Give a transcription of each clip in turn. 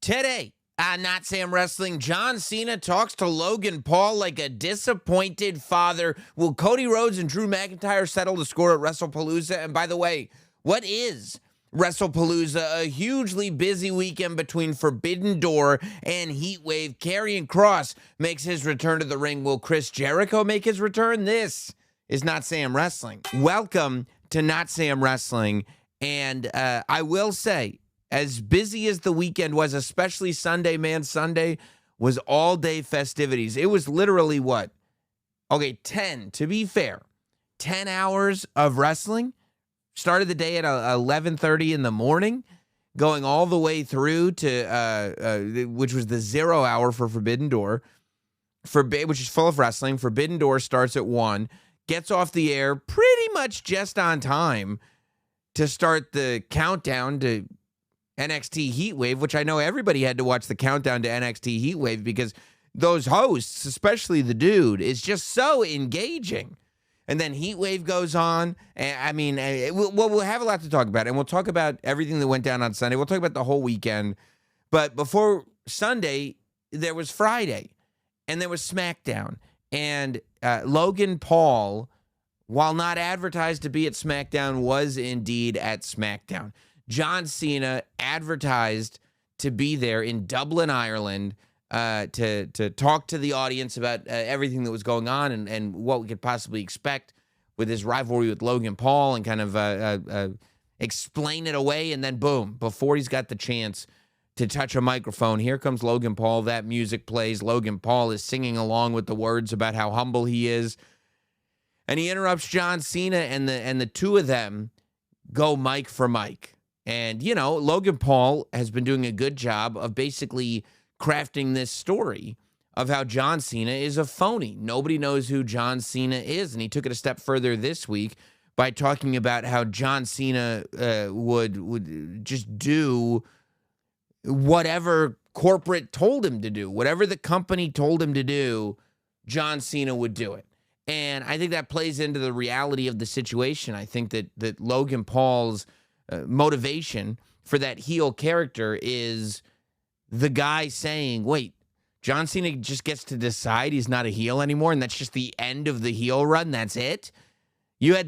Today, on Notsam Wrestling, John Cena talks to Logan Paul like a disappointed father. Will Cody Rhodes and Drew McIntyre settle the score at WrestlePalooza? And by the way, what is WrestlePalooza? A hugely busy weekend between Forbidden Door and Heatwave. Karrion Kross makes his return to the ring. Will Chris Jericho make his return? This is Notsam Wrestling. Welcome to Notsam Wrestling. And I will say, as busy as the weekend was, especially Sunday, man, Sunday was all-day festivities. It was literally what? Okay, 10, to be fair, 10 hours of wrestling. Started the day at 11:30 in the morning, going all the way through to, which was the 0 hour for Forbidden Door, which is full of wrestling. Forbidden Door starts at 1, gets off the air pretty much just on time to start the countdown to NXT Heatwave, which I know everybody had to watch the countdown to NXT Heatwave because those hosts, especially the dude, is just so engaging. And then Heatwave goes on. I mean, we'll have a lot to talk about, and we'll talk about everything that went down on Sunday. We'll talk about the whole weekend. But before Sunday, there was Friday, and there was SmackDown. And Logan Paul, while not advertised to be at SmackDown, was indeed at SmackDown. John Cena advertised to be there in Dublin, Ireland, to talk to the audience about everything that was going on and what we could possibly expect with his rivalry with Logan Paul and kind of explain it away. And then, boom, before he's got the chance to touch a microphone, here comes Logan Paul. That music plays. Logan Paul is singing along with the words about how humble he is. And he interrupts John Cena, and the two of them go mic for mic. And, you know, Logan Paul has been doing a good job of basically crafting this story of how John Cena is a phony. Nobody knows who John Cena is. And he took it a step further this week by talking about how John Cena would just do whatever corporate told him to do. Whatever the company told him to do, John Cena would do it. And I think that plays into the reality of the situation. I think that Logan Paul's motivation for that heel character is the guy saying, wait, John Cena just gets to decide he's not a heel anymore, and that's just the end of the heel run. That's it. You had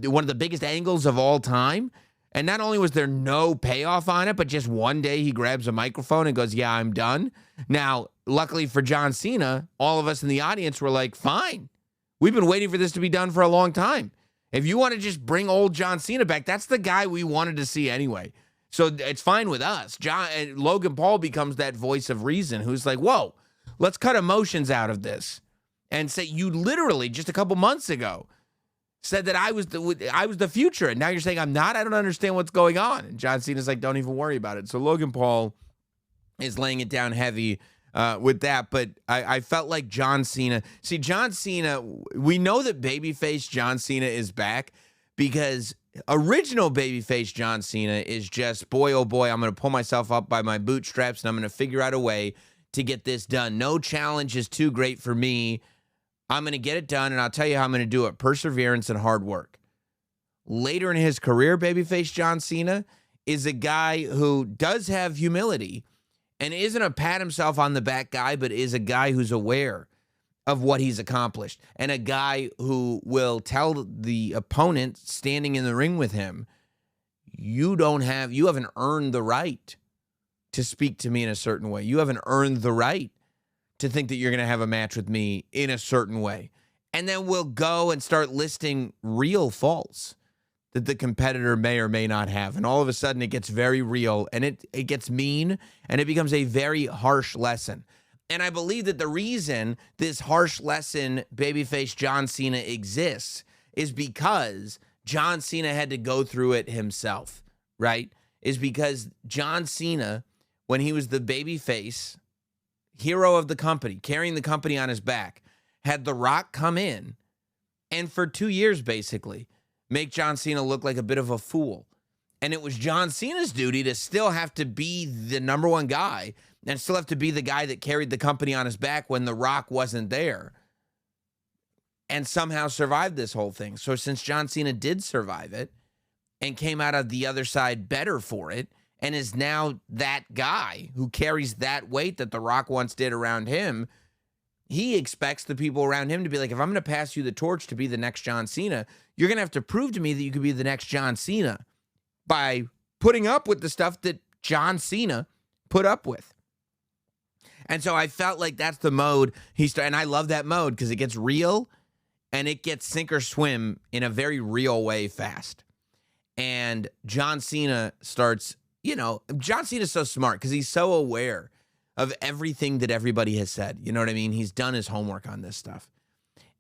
one of the biggest angles of all time, and not only was there no payoff on it, but just one day he grabs a microphone and goes, yeah, I'm done. Now, luckily for John Cena, all of us in the audience were like, fine. We've been waiting for this to be done for a long time. If you want to just bring old John Cena back, that's the guy we wanted to see anyway. So it's fine with us. Logan Paul becomes that voice of reason who's like, whoa, let's cut emotions out of this. And say, you literally just a couple months ago said that I was the future. And now you're saying I'm not? I don't understand what's going on. And John Cena's like, don't even worry about it. So Logan Paul is laying it down heavy with that, but I felt like John Cena. See, John Cena, we know that babyface John Cena is back because original babyface John Cena is just, boy, oh boy, I'm going to pull myself up by my bootstraps and I'm going to figure out a way to get this done. No challenge is too great for me. I'm going to get it done, and I'll tell you how I'm going to do it. Perseverance and hard work. Later in his career, babyface John Cena is a guy who does have humility and isn't a pat himself on the back guy, but is a guy who's aware of what he's accomplished. And a guy who will tell the opponent standing in the ring with him, you haven't earned the right to speak to me in a certain way. You haven't earned the right to think that you're going to have a match with me in a certain way. And then we'll go and start listing real faults that the competitor may or may not have. And all of a sudden it gets very real and it gets mean and it becomes a very harsh lesson. And I believe that the reason this harsh lesson babyface John Cena exists is because John Cena had to go through it himself, right? Is because John Cena, when he was the babyface, hero of the company, carrying the company on his back, had The Rock come in and for 2 years basically make John Cena look like a bit of a fool. And it was John Cena's duty to still have to be the number one guy and still have to be the guy that carried the company on his back when The Rock wasn't there and somehow survived this whole thing. So since John Cena did survive it and came out of the other side better for it and is now that guy who carries that weight that The Rock once did around him. He expects the people around him to be like, if I'm going to pass you the torch to be the next John Cena, you're going to have to prove to me that you could be the next John Cena by putting up with the stuff that John Cena put up with. And so I felt like that's the mode and I love that mode because it gets real and it gets sink or swim in a very real way fast. And John Cena starts, John Cena's so smart because he's so aware of everything that everybody has said. You know what I mean? He's done his homework on this stuff.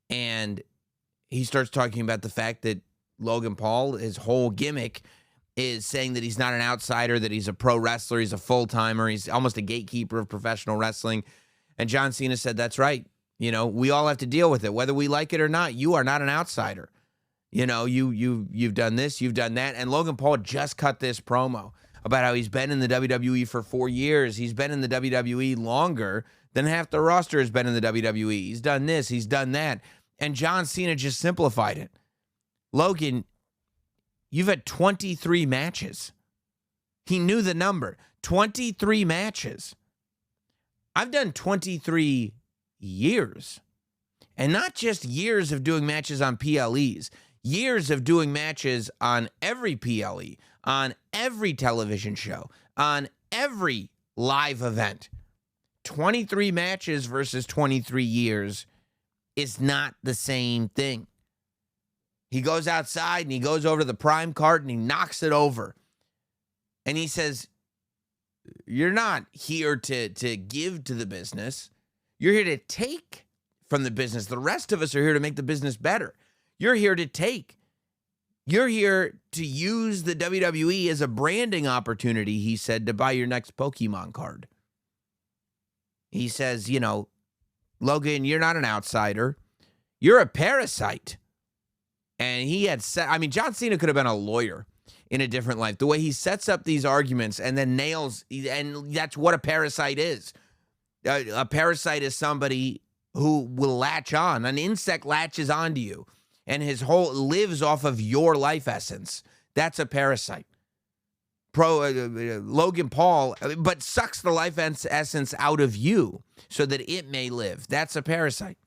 And he starts talking about the fact that Logan Paul, his whole gimmick is saying that he's not an outsider, that he's a pro wrestler, he's a full-timer, he's almost a gatekeeper of professional wrestling. And John Cena said, that's right. We all have to deal with it. Whether we like it or not, you are not an outsider. You've done this, you've done that. And Logan Paul just cut this promo about how he's been in the WWE for 4 years. He's been in the WWE longer than half the roster has been in the WWE. He's done this, he's done that. And John Cena just simplified it. Logan, you've had 23 matches. He knew the number. 23 matches. I've done 23 years. And not just years of doing matches on PLEs, years of doing matches on every PLE, on every television show, on every live event. 23 matches versus 23 years is not the same thing. He goes outside and he goes over to the prime cart and he knocks it over. And he says, you're not here to give to the business. You're here to take from the business. The rest of us are here to make the business better. You're here to take. You're here to use the WWE as a branding opportunity, he said, to buy your next Pokemon card. He says, Logan, you're not an outsider. You're a parasite. And he had said, John Cena could have been a lawyer in a different life. The way he sets up these arguments and then nails, and that's what a parasite is. A parasite is somebody who will latch on. An insect latches onto you, and his whole lives off of your life essence. That's a parasite. Logan Paul, but sucks the life essence out of you so that it may live. That's a parasite.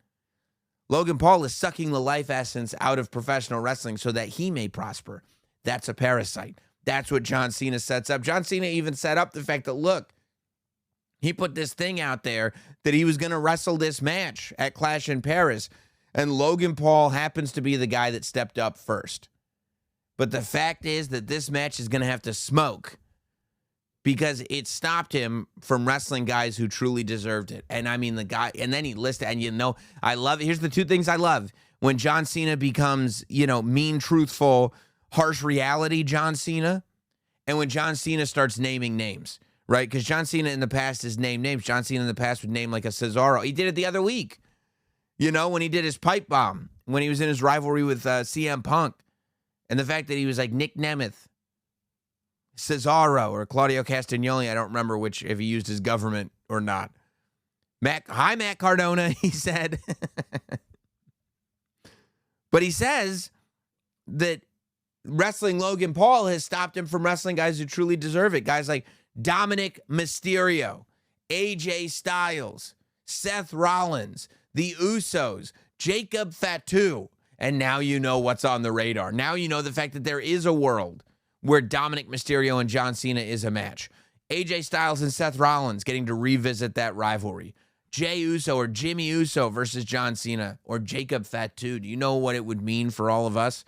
Logan Paul is sucking the life essence out of professional wrestling so that he may prosper. That's a parasite. That's what John Cena sets up. John Cena even set up the fact that, look, he put this thing out there that he was going to wrestle this match at Clash in Paris, and Logan Paul happens to be the guy that stepped up first. But the fact is that this match is going to have to smoke because it stopped him from wrestling guys who truly deserved it. And the guy, and then he listed, and I love it. Here's the two things I love. When John Cena becomes, mean, truthful, harsh reality John Cena, and when John Cena starts naming names, right? Because John Cena in the past has named names. John Cena in the past would name like a Cesaro. He did it the other week, when he did his pipe bomb, when he was in his rivalry with CM Punk. And the fact that he was like Nick Nemeth, Cesaro, or Claudio Castagnoli, I don't remember if he used his government or not. Hi, Matt Cardona, he said. But he says that wrestling Logan Paul has stopped him from wrestling guys who truly deserve it. Guys like Dominic Mysterio, AJ Styles, Seth Rollins, the Usos, Jacob Fatu. And now you know what's on the radar. Now you know the fact that there is a world where Dominic Mysterio and John Cena is a match. AJ Styles and Seth Rollins getting to revisit that rivalry. Jey Uso or Jimmy Uso versus John Cena or Jacob Fatu. Do you know what it would mean for all of us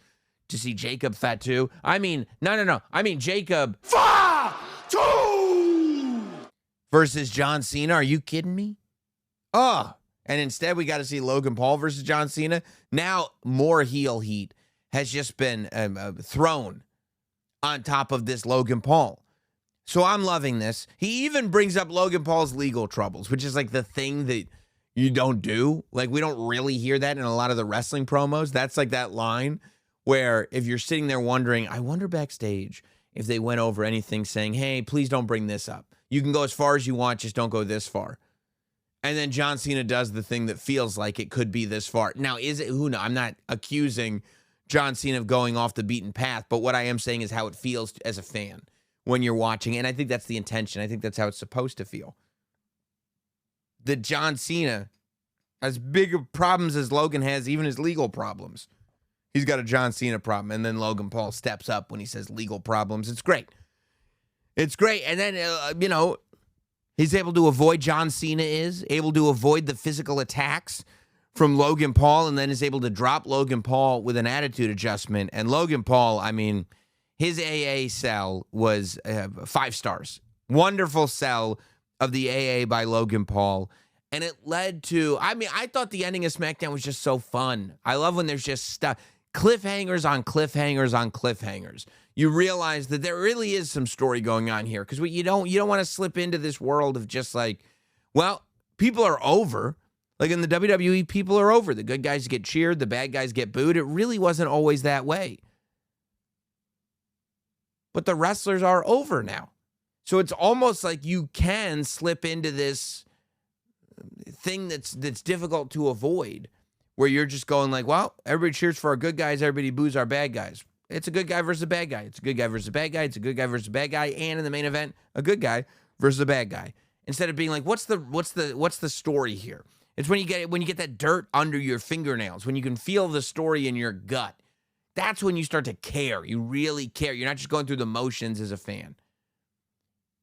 to see Jacob Fatu? No. Jacob Fatu versus John Cena. Are you kidding me? And instead, we got to see Logan Paul versus John Cena. Now, more heel heat has just been thrown on top of this Logan Paul. So I'm loving this. He even brings up Logan Paul's legal troubles, which is like the thing that you don't do. Like, we don't really hear that in a lot of the wrestling promos. That's like that line where if you're sitting there wondering, I wonder backstage if they went over anything saying, hey, please don't bring this up. You can go as far as you want, just don't go this far. And then John Cena does the thing that feels like it could be this far. Now, is it? Who knows? I'm not accusing John Cena of going off the beaten path, but what I am saying is how it feels as a fan. when you're watching. And I think that's the intention. I think that's how it's supposed to feel. That John Cena, as big of problems as Logan has, even his legal problems, he's got a John Cena problem. And then Logan Paul steps up when he says legal problems. It's great. It's great. And then, he's able to avoid, John Cena is able to avoid the physical attacks from Logan Paul, and then is able to drop Logan Paul with an attitude adjustment. And Logan Paul, I mean, his AA sell was 5 stars. Wonderful sell of the AA by Logan Paul. And it led to, I thought the ending of SmackDown was just so fun. I love when there's just stuff, cliffhangers on cliffhangers on cliffhangers. You realize that there really is some story going on here, because you don't want to slip into this world of just like, well, people are over. Like in the WWE, people are over. The good guys get cheered, the bad guys get booed. It really wasn't always that way. But the wrestlers are over now. So it's almost like you can slip into this thing that's difficult to avoid, where you're just going like, well, everybody cheers for our good guys, everybody boos our bad guys. It's a good guy versus a bad guy. It's a good guy versus a bad guy. It's a good guy versus a bad guy. And in the main event, a good guy versus a bad guy. Instead of being like, what's the story here? It's when you get that dirt under your fingernails, when you can feel the story in your gut. That's when you start to care. You really care. You're not just going through the motions as a fan.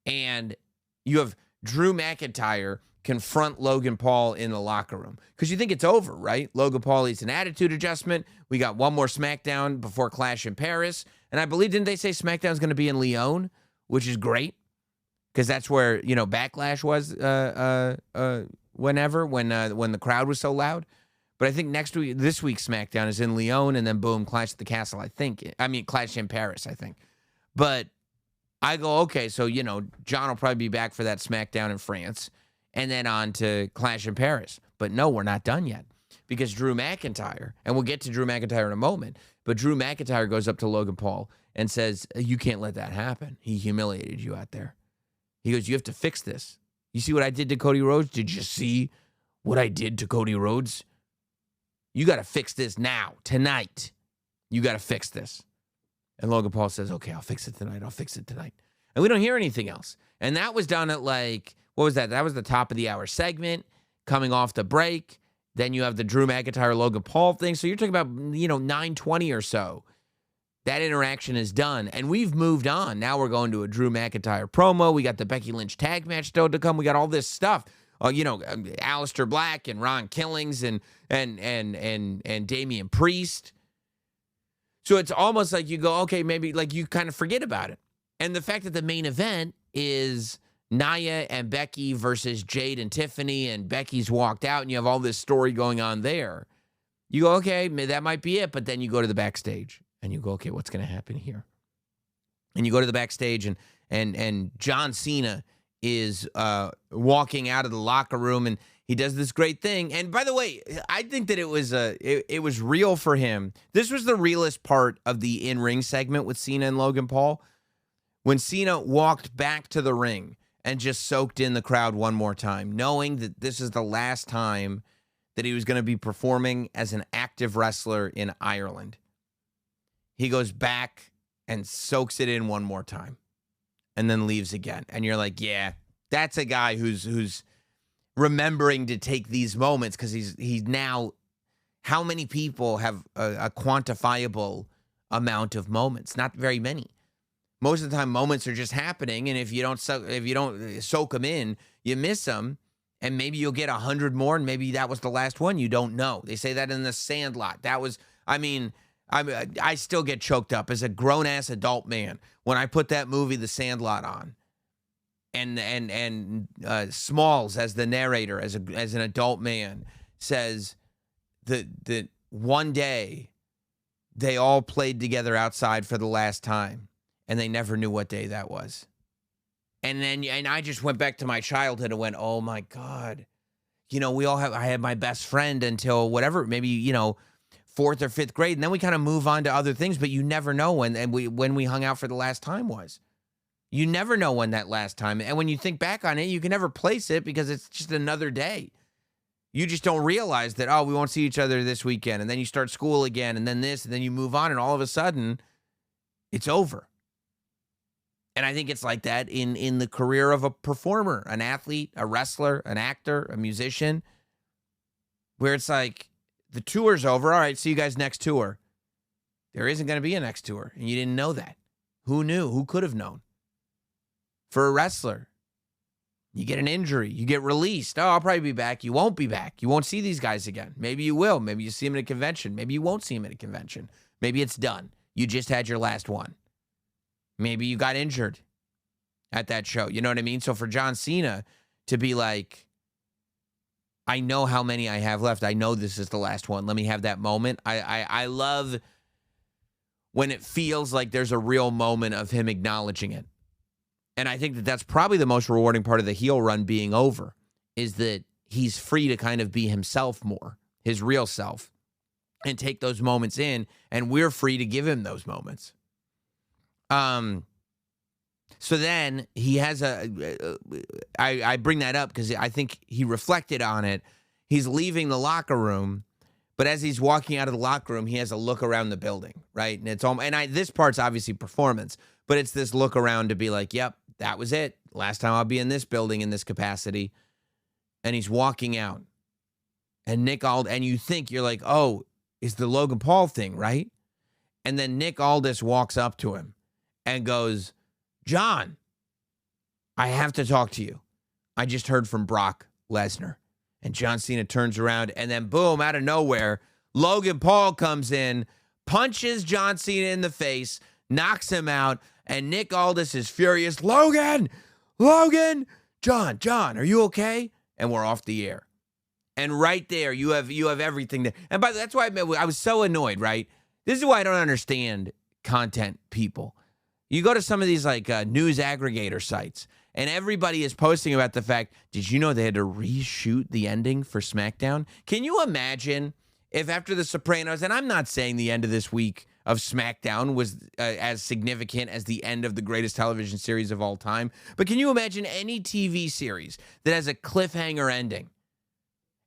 And you have Drew McIntyre confront Logan Paul in the locker room, because you think it's over, right? Logan Paul needs an attitude adjustment. We got one more SmackDown before Clash in Paris. And I believe, didn't they say SmackDown's going to be in Lyon, which is great, because that's where, Backlash was when the crowd was so loud. But I think this week's SmackDown is in Lyon, and then boom, Clash at the Castle, Clash in Paris, I think. But I go, okay, so, John will probably be back for that SmackDown in France, and then on to Clash in Paris. But no, we're not done yet, because Drew McIntyre, and we'll get to Drew McIntyre in a moment, but Drew McIntyre goes up to Logan Paul and says, you can't let that happen. He humiliated you out there. He goes, you have to fix this. You see what I did to Cody Rhodes? Did you see what I did to Cody Rhodes? You got to fix this now, tonight. You got to fix this. And Logan Paul says, okay, I'll fix it tonight. I'll fix it tonight. And we don't hear anything else. And that was done at what was that? That was the top of the hour segment, coming off the break. Then you have the Drew McIntyre, Logan Paul thing. So you're talking about, 9:20 or so. That interaction is done. And we've moved on. Now we're going to a Drew McIntyre promo. We got the Becky Lynch tag match still to come. We got all this stuff. Aleister Black and Ron Killings and Damian Priest. So it's almost like you go, okay, maybe like you kind of forget about it. And the fact that the main event is Nia and Becky versus Jade and Tiffany, and Becky's walked out, and you have all this story going on there. You go, okay, that might be it. But then you go to the backstage and you go, okay, what's going to happen here? And you go to the backstage, and John Cena is walking out of the locker room, and he does this great thing. And by the way, I think that it was real for him. This was the realest part of the in-ring segment with Cena and Logan Paul. When Cena walked back to the ring and just soaked in the crowd one more time, knowing that this is the last time that he was going to be performing as an active wrestler in Ireland. He goes back and soaks it in one more time and then leaves again. And you're like, yeah, that's a guy who's remembering to take these moments, because he's now, how many people have a quantifiable amount of moments? Not very many. Most of the time, moments are just happening, and if you don't soak them in, you miss them, and maybe you'll get 100 more, and maybe that was the last one. You don't know. They say that in The Sandlot. That was, I still get choked up as a grown-ass adult man when I put that movie, The Sandlot, on, and Smalls as the narrator, as an adult man, says that one day they all played together outside for the last time. And they never knew what day that was. And I just went back to my childhood and went, oh my God. I had my best friend until whatever, maybe, 4th or 5th grade. And then we kind of move on to other things, but you never know when we hung out for the last time was. You never know when that last time. And when you think back on it, you can never place it, because it's just another day. You just don't realize that, oh, we won't see each other this weekend. And then you start school again, and then this, and then you move on, and all of a sudden it's over. And I think it's like that in the career of a performer, an athlete, a wrestler, an actor, a musician, where it's like the tour's over. All right, see you guys next tour. There isn't going to be a next tour, and you didn't know that. Who knew? Who could have known? For a wrestler, you get an injury, you get released. Oh, I'll probably be back. You won't be back. You won't see these guys again. Maybe you will. Maybe you see them at a convention. Maybe you won't see them at a convention. Maybe it's done. You just had your last one. Maybe you got injured at that show. You know what I mean? So for John Cena to be like, I know how many I have left. I know this is the last one. Let me have that moment. I love when it feels like there's a real moment of him acknowledging it. And I think that that's probably the most rewarding part of the heel run being over, is that he's free to kind of be himself more, his real self, and take those moments in, and we're free to give him those moments. So then he has I bring that up because I think he reflected on it. He's leaving the locker room, but as he's walking out of the locker room, he has a look around the building, right? And it's all, this part's obviously performance, but it's this look around to be like, yep, that was it. Last time I'll be in this building in this capacity. And he's walking out. And and you think, you're like, oh, it's the Logan Paul thing, right? And then Nick Aldis walks up to him and goes, John, I have to talk to you. I just heard from Brock Lesnar. And John Cena turns around, and then boom, out of nowhere, Logan Paul comes in, punches John Cena in the face, knocks him out, and Nick Aldis is furious. Logan, John, are you okay? And we're off the air. And right there, you have everything. And by the way, that's why I was so annoyed, right? This is why I don't understand content people. You go to some of these like news aggregator sites, and everybody is posting about the fact, did you know they had to reshoot the ending for SmackDown? Can you imagine if after The Sopranos, and I'm not saying the end of this week of SmackDown was as significant as the end of the greatest television series of all time, but can you imagine any TV series that has a cliffhanger ending,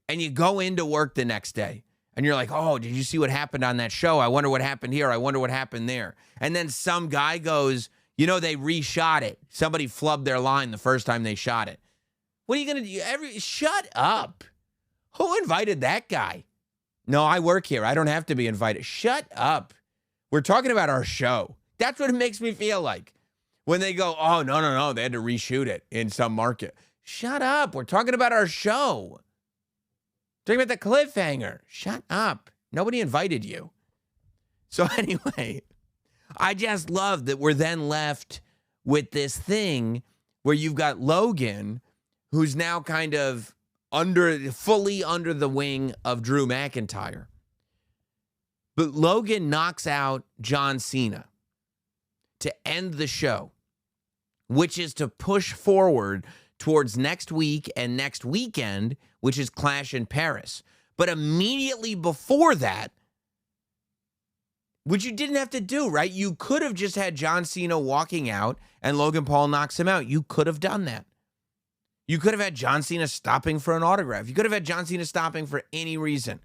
and you go into work the next day, and you're like, oh, did you see what happened on that show? I wonder what happened here. I wonder what happened there. And then some guy goes, you know, they reshot it. Somebody flubbed their line the first time they shot it. What are you going to do? Shut up. Who invited that guy? No, I work here. I don't have to be invited. Shut up. We're talking about our show. That's what it makes me feel like. When they go, oh, no, they had to reshoot it in some market. Shut up. We're talking about our show. Talking about the cliffhanger. Shut up. Nobody invited you. So anyway, I just love that we're then left with this thing where you've got Logan, who's now kind of fully under the wing of Drew McIntyre. But Logan knocks out John Cena to end the show, which is to push forward towards next week and next weekend, which is Clash in Paris. But immediately before that, which you didn't have to do, right? You could have just had John Cena walking out and Logan Paul knocks him out. You could have done that. You could have had John Cena stopping for an autograph. You could have had John Cena stopping for any reason.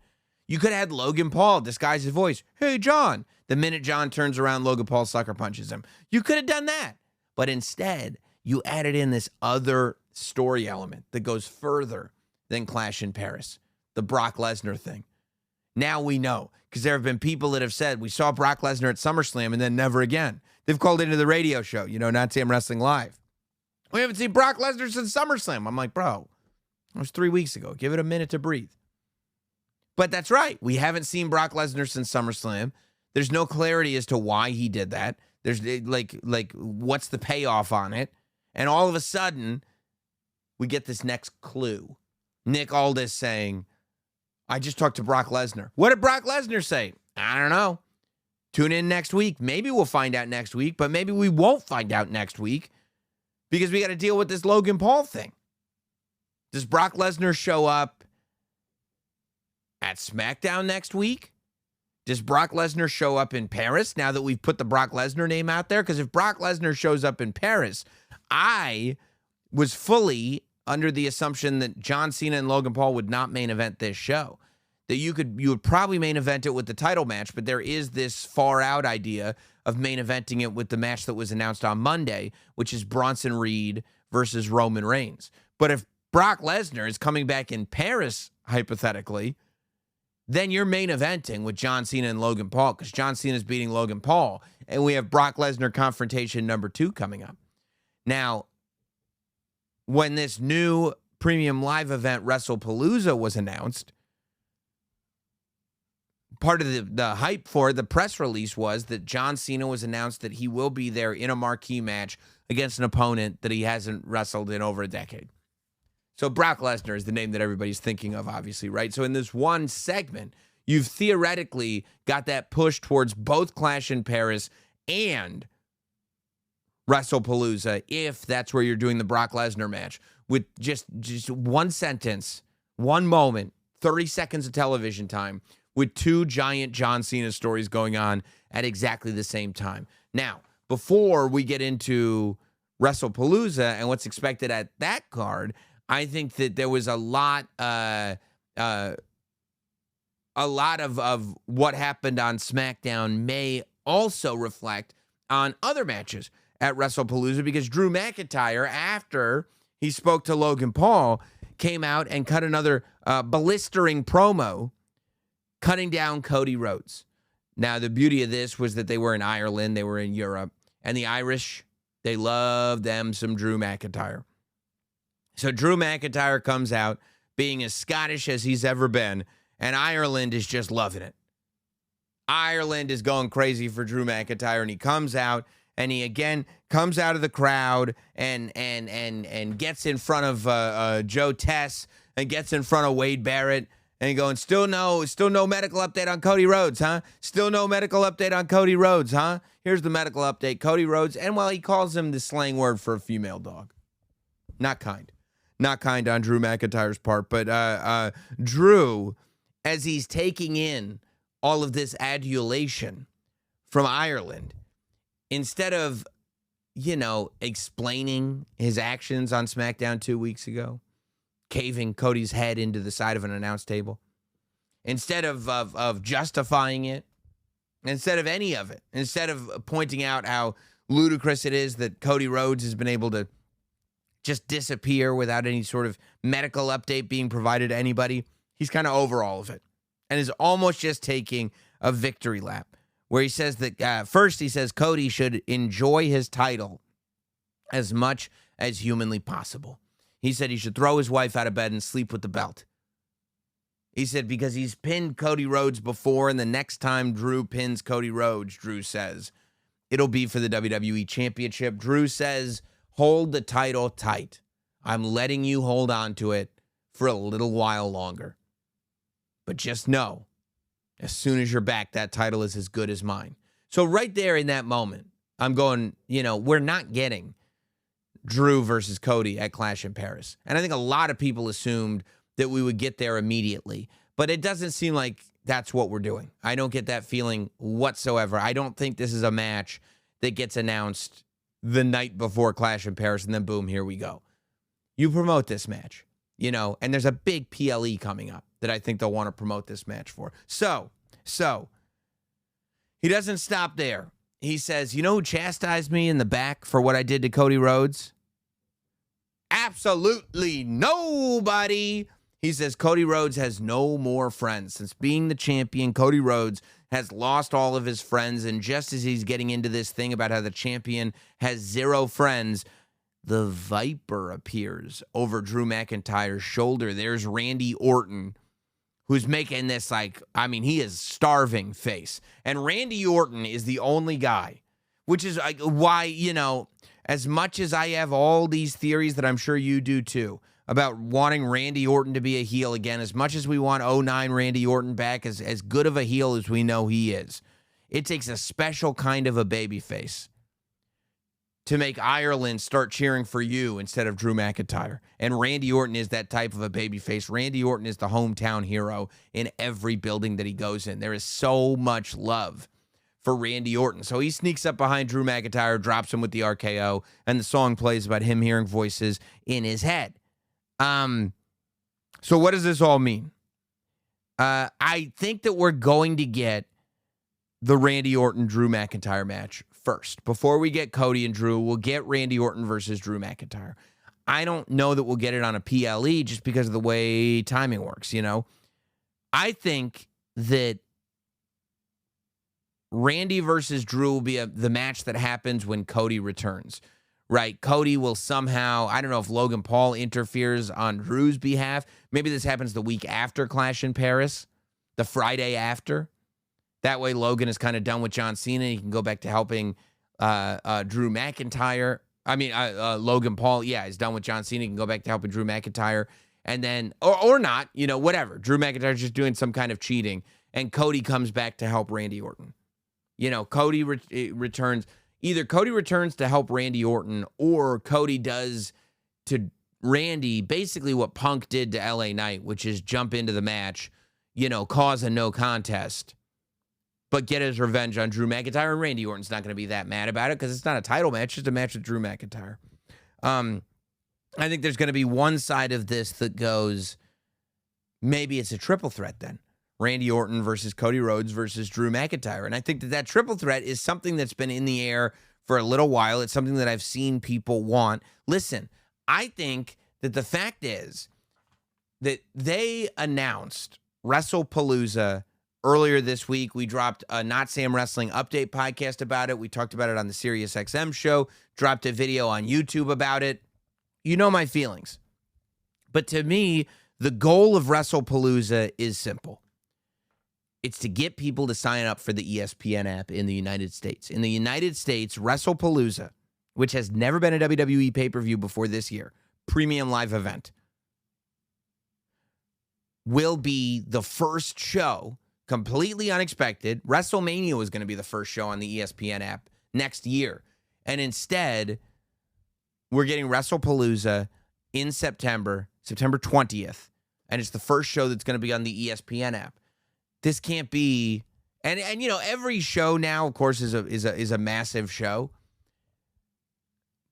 You could have had Logan Paul disguise his voice. Hey, John. The minute John turns around, Logan Paul sucker punches him. You could have done that. But instead, you added in this other story element that goes further than Clash in Paris, the Brock Lesnar thing. Now we know, because there have been people that have said, we saw Brock Lesnar at SummerSlam and then never again. They've called into the radio show, Notsam Wrestling Live. We haven't seen Brock Lesnar since SummerSlam. I'm like, bro, it was 3 weeks ago. Give it a minute to breathe. But that's right. We haven't seen Brock Lesnar since SummerSlam. There's no clarity as to why he did that. There's like what's the payoff on it? And all of a sudden, we get this next clue. Nick Aldis saying, I just talked to Brock Lesnar. What did Brock Lesnar say? I don't know. Tune in next week. Maybe we'll find out next week, but maybe we won't find out next week because we got to deal with this Logan Paul thing. Does Brock Lesnar show up at SmackDown next week? Does Brock Lesnar show up in Paris now that we've put the Brock Lesnar name out there? Because if Brock Lesnar shows up in Paris, I was fully under the assumption that John Cena and Logan Paul would not main event this show. That you would probably main event it with the title match, but there is this far out idea of main eventing it with the match that was announced on Monday, which is Bronson Reed versus Roman Reigns. But if Brock Lesnar is coming back in Paris, hypothetically, then you're main eventing with John Cena and Logan Paul, because John Cena is beating Logan Paul, and we have Brock Lesnar confrontation number 2 coming up. Now, when this new premium live event, WrestlePalooza, was announced, part of the hype for the press release was that John Cena was announced that he will be there in a marquee match against an opponent that he hasn't wrestled in over a decade. So Brock Lesnar is the name that everybody's thinking of, obviously, right? So in this one segment, you've theoretically got that push towards both Clash in Paris and WrestlePalooza, if that's where you're doing the Brock Lesnar match, with just one sentence, one moment, 30 seconds of television time, with 2 giant John Cena stories going on at exactly the same time. Now, before we get into WrestlePalooza and what's expected at that card, I think that there was a lot of what happened on SmackDown may also reflect on other matches at WrestlePalooza, because Drew McIntyre, after he spoke to Logan Paul, came out and cut another blistering promo cutting down Cody Rhodes. Now, the beauty of this was that they were in Ireland, they were in Europe, and the Irish, they love them some Drew McIntyre. So Drew McIntyre comes out being as Scottish as he's ever been, and Ireland is just loving it. Ireland is going crazy for Drew McIntyre, and he comes out, and he again comes out of the crowd and gets in front of Joe Tess and gets in front of Wade Barrett, and going, still no medical update on Cody Rhodes, huh? Still no medical update on Cody Rhodes, huh? Here's the medical update. Cody Rhodes, and well, he calls him the slang word for a female dog. Not kind. Not kind on Drew McIntyre's part, but Drew, as he's taking in all of this adulation from Ireland, instead of, explaining his actions on SmackDown 2 weeks ago, caving Cody's head into the side of an announce table, instead of justifying it, instead of any of it, instead of pointing out how ludicrous it is that Cody Rhodes has been able to just disappear without any sort of medical update being provided to anybody, he's kind of over all of it and is almost just taking a victory lap, where he says that first he says Cody should enjoy his title as much as humanly possible. He said he should throw his wife out of bed and sleep with the belt. He said because he's pinned Cody Rhodes before, and the next time Drew pins Cody Rhodes, Drew says, it'll be for the WWE Championship. Drew says, hold the title tight. I'm letting you hold on to it for a little while longer. But just know, as soon as you're back, that title is as good as mine. So right there in that moment, I'm going, we're not getting Drew versus Cody at Clash in Paris. And I think a lot of people assumed that we would get there immediately. But it doesn't seem like that's what we're doing. I don't get that feeling whatsoever. I don't think this is a match that gets announced the night before Clash in Paris and then boom, here we go. You promote this match, and there's a big PLE coming up that I think they'll want to promote this match for. So he doesn't stop there. He says, you know who chastised me in the back for what I did to Cody Rhodes? Absolutely nobody. He says Cody Rhodes has no more friends. Since being the champion, Cody Rhodes has lost all of his friends. And just as he's getting into this thing about how the champion has 0 friends, the Viper appears over Drew McIntyre's shoulder. There's Randy Orton, who's making this he is starving face. And Randy Orton is the only guy, which is why, as much as I have all these theories that I'm sure you do too, about wanting Randy Orton to be a heel again, as much as we want 09 Randy Orton back, as good of a heel as we know he is, it takes a special kind of a babyface to make Ireland start cheering for you instead of Drew McIntyre. And Randy Orton is that type of a babyface. Randy Orton is the hometown hero in every building that he goes in. There is so much love for Randy Orton. So he sneaks up behind Drew McIntyre, drops him with the RKO, and the song plays about him hearing voices in his head. So what does this all mean? I think that we're going to get the Randy Orton-Drew McIntyre match first. Before we get Cody and Drew, we'll get Randy Orton versus Drew McIntyre. I don't know that we'll get it on a PLE just because of the way timing works, you know? I think that Randy versus Drew will be the match that happens when Cody returns, right? Cody will somehow, I don't know if Logan Paul interferes on Drew's behalf. Maybe this happens the week after Clash in Paris, the Friday after. That way Logan is kind of done with John Cena. He can go back to helping Drew McIntyre. Logan Paul, is done with John Cena. He can go back to helping Drew McIntyre. And then, or not, whatever. Drew McIntyre's just doing some kind of cheating. And Cody comes back to help Randy Orton. Cody returns. Either Cody returns to help Randy Orton, or Cody does to Randy basically what Punk did to LA Knight, which is jump into the match, cause a no contest, but get his revenge on Drew McIntyre. And Randy Orton's not going to be that mad about it because it's not a title match, just a match with Drew McIntyre. I think there's going to be one side of this that goes, maybe it's a triple threat then. Randy Orton versus Cody Rhodes versus Drew McIntyre. And I think that triple threat is something that's been in the air for a little while. It's something that I've seen people want. Listen, I think that the fact is that they announced WrestlePalooza earlier this week. We dropped a Notsam Wrestling update podcast about it. We talked about it on the SiriusXM show, dropped a video on YouTube about it. You know my feelings. But to me, the goal of WrestlePalooza is simple. It's to get people to sign up for the ESPN app in the United States. In the United States, WrestlePalooza, which has never been a WWE pay-per-view before this year, premium live event, will be the first show, completely unexpected. WrestleMania was going to be the first show on the ESPN app next year. And instead, we're getting WrestlePalooza in September 20th. And it's the first show that's going to be on the ESPN app. This can't be, and every show now, of course, is a massive show.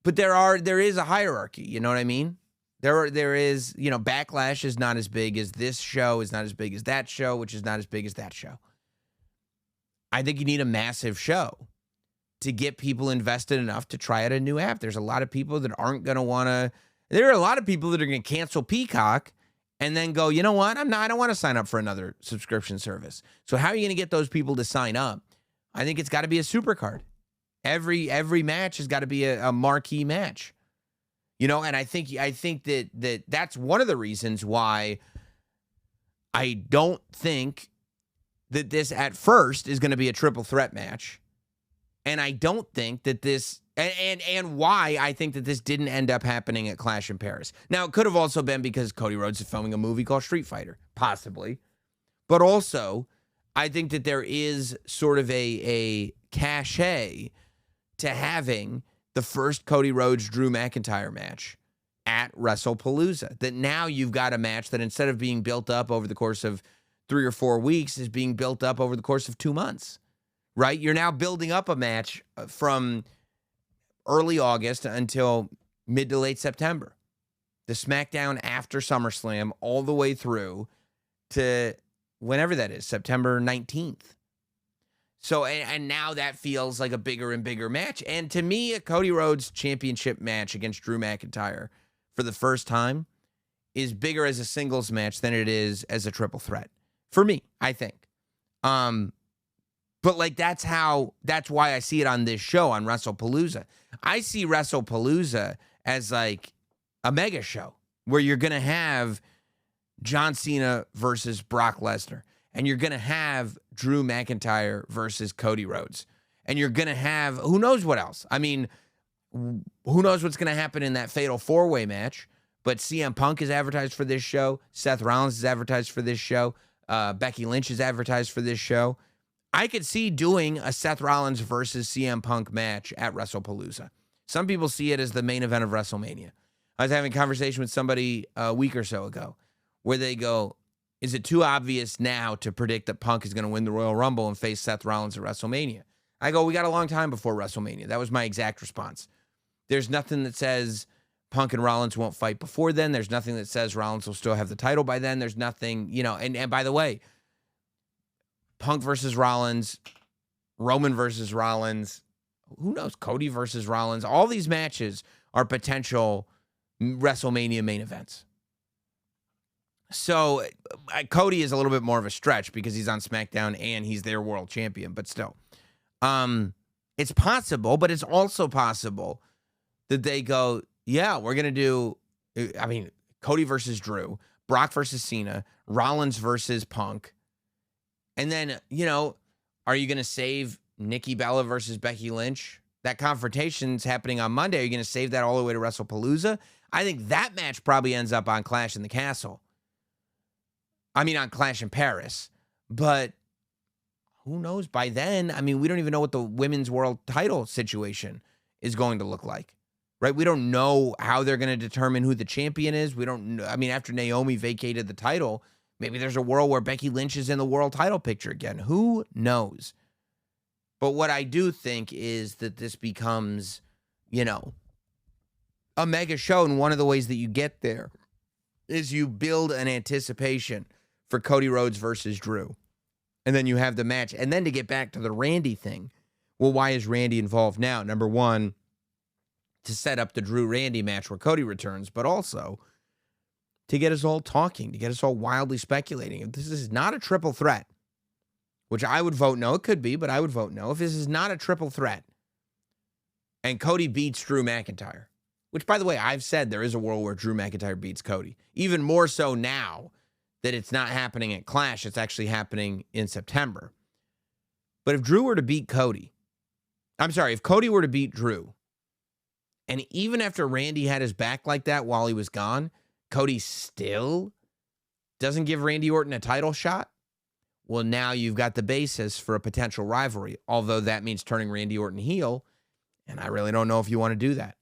But there is a hierarchy. You know what I mean? There is, Backlash is not as big as this show, is not as big as that show, which is not as big as that show. I think you need a massive show to get people invested enough to try out a new app. There's a lot of people that aren't going to want to. There are a lot of people that are going to cancel Peacock and then go, you know what? I don't want to sign up for another subscription service. So how are you going to get those people to sign up? I think it's got to be a supercard. Every match has got to be a marquee match. And I think that's one of the reasons why I don't think that this at first is going to be a triple threat match. And I don't think that this and why I think that this didn't end up happening at Clash in Paris. Now, it could have also been because Cody Rhodes is filming a movie called Street Fighter, possibly. But also, I think that there is sort of a cachet to having the first Cody Rhodes-Drew McIntyre match at WrestlePalooza. That now you've got a match that instead of being built up over the course of 3 or 4 weeks is being built up over the course of 2 months, right? You're now building up a match from early August until mid to late September. The SmackDown after SummerSlam all the way through to whenever that is, September 19th. So, and now that feels like a bigger and bigger match. And to me, a Cody Rhodes championship match against Drew McIntyre for the first time is bigger as a singles match than it is as a triple threat. For me, I think. But like that's why I see it on this show on WrestlePalooza. I see WrestlePalooza as like a mega show where you're going to have John Cena versus Brock Lesnar. And you're going to have Drew McIntyre versus Cody Rhodes. And you're going to have, who knows what else? I mean, who knows what's going to happen in that fatal four-way match. But CM Punk is advertised for this show. Seth Rollins is advertised for this show. Becky Lynch is advertised for this show. I could see doing a Seth Rollins versus CM Punk match at WrestlePalooza. Some people see it as the main event of WrestleMania. I was having a conversation with somebody a week or so ago where they go, is it too obvious now to predict that Punk is going to win the Royal Rumble and face Seth Rollins at WrestleMania? I go, we got a long time before WrestleMania. That was my exact response. There's nothing that says Punk and Rollins won't fight before then. There's nothing that says Rollins will still have the title by then. There's nothing, and by the way, Punk versus Rollins Roman versus Rollins. Who knows? Cody versus Rollins. All these matches are potential WrestleMania main events. So Cody is a little bit more of a stretch because he's on SmackDown and he's their world champion, but still. It's possible, but it's also possible that they go, yeah, we're going to do, Cody versus Drew, Brock versus Cena, Rollins versus Punk. And then, are you going to save Nikki Bella versus Becky Lynch? That confrontation's happening on Monday. Are you going to save that all the way to WrestlePalooza? I think that match probably ends up on Clash in the Castle. On Clash in Paris. But who knows? By then, we don't even know what the women's world title situation is going to look like. Right? We don't know how they're going to determine who the champion is. We don't know. After Naomi vacated the title, maybe there's a world where Becky Lynch is in the world title picture again. Who knows? But what I do think is that this becomes, a mega show. And one of the ways that you get there is you build an anticipation for Cody Rhodes versus Drew. And then you have the match. And then to get back to the Randy thing, well, why is Randy involved now? Number one, to set up the Drew-Randy match where Cody returns, but also to get us all talking, to get us all wildly speculating. If this is not a triple threat, which I would vote no, it could be, but I would vote no. If this is not a triple threat, and Cody beats Drew McIntyre, which, by the way, I've said there is a world where Drew McIntyre beats Cody. Even more so now that it's not happening at Clash. It's actually happening in September. But if Drew were to beat Cody, if Cody were to beat Drew, and even after Randy had his back like that while he was gone, Cody still doesn't give Randy Orton a title shot, well, now you've got the basis for a potential rivalry, although that means turning Randy Orton heel, and I really don't know if you want to do that.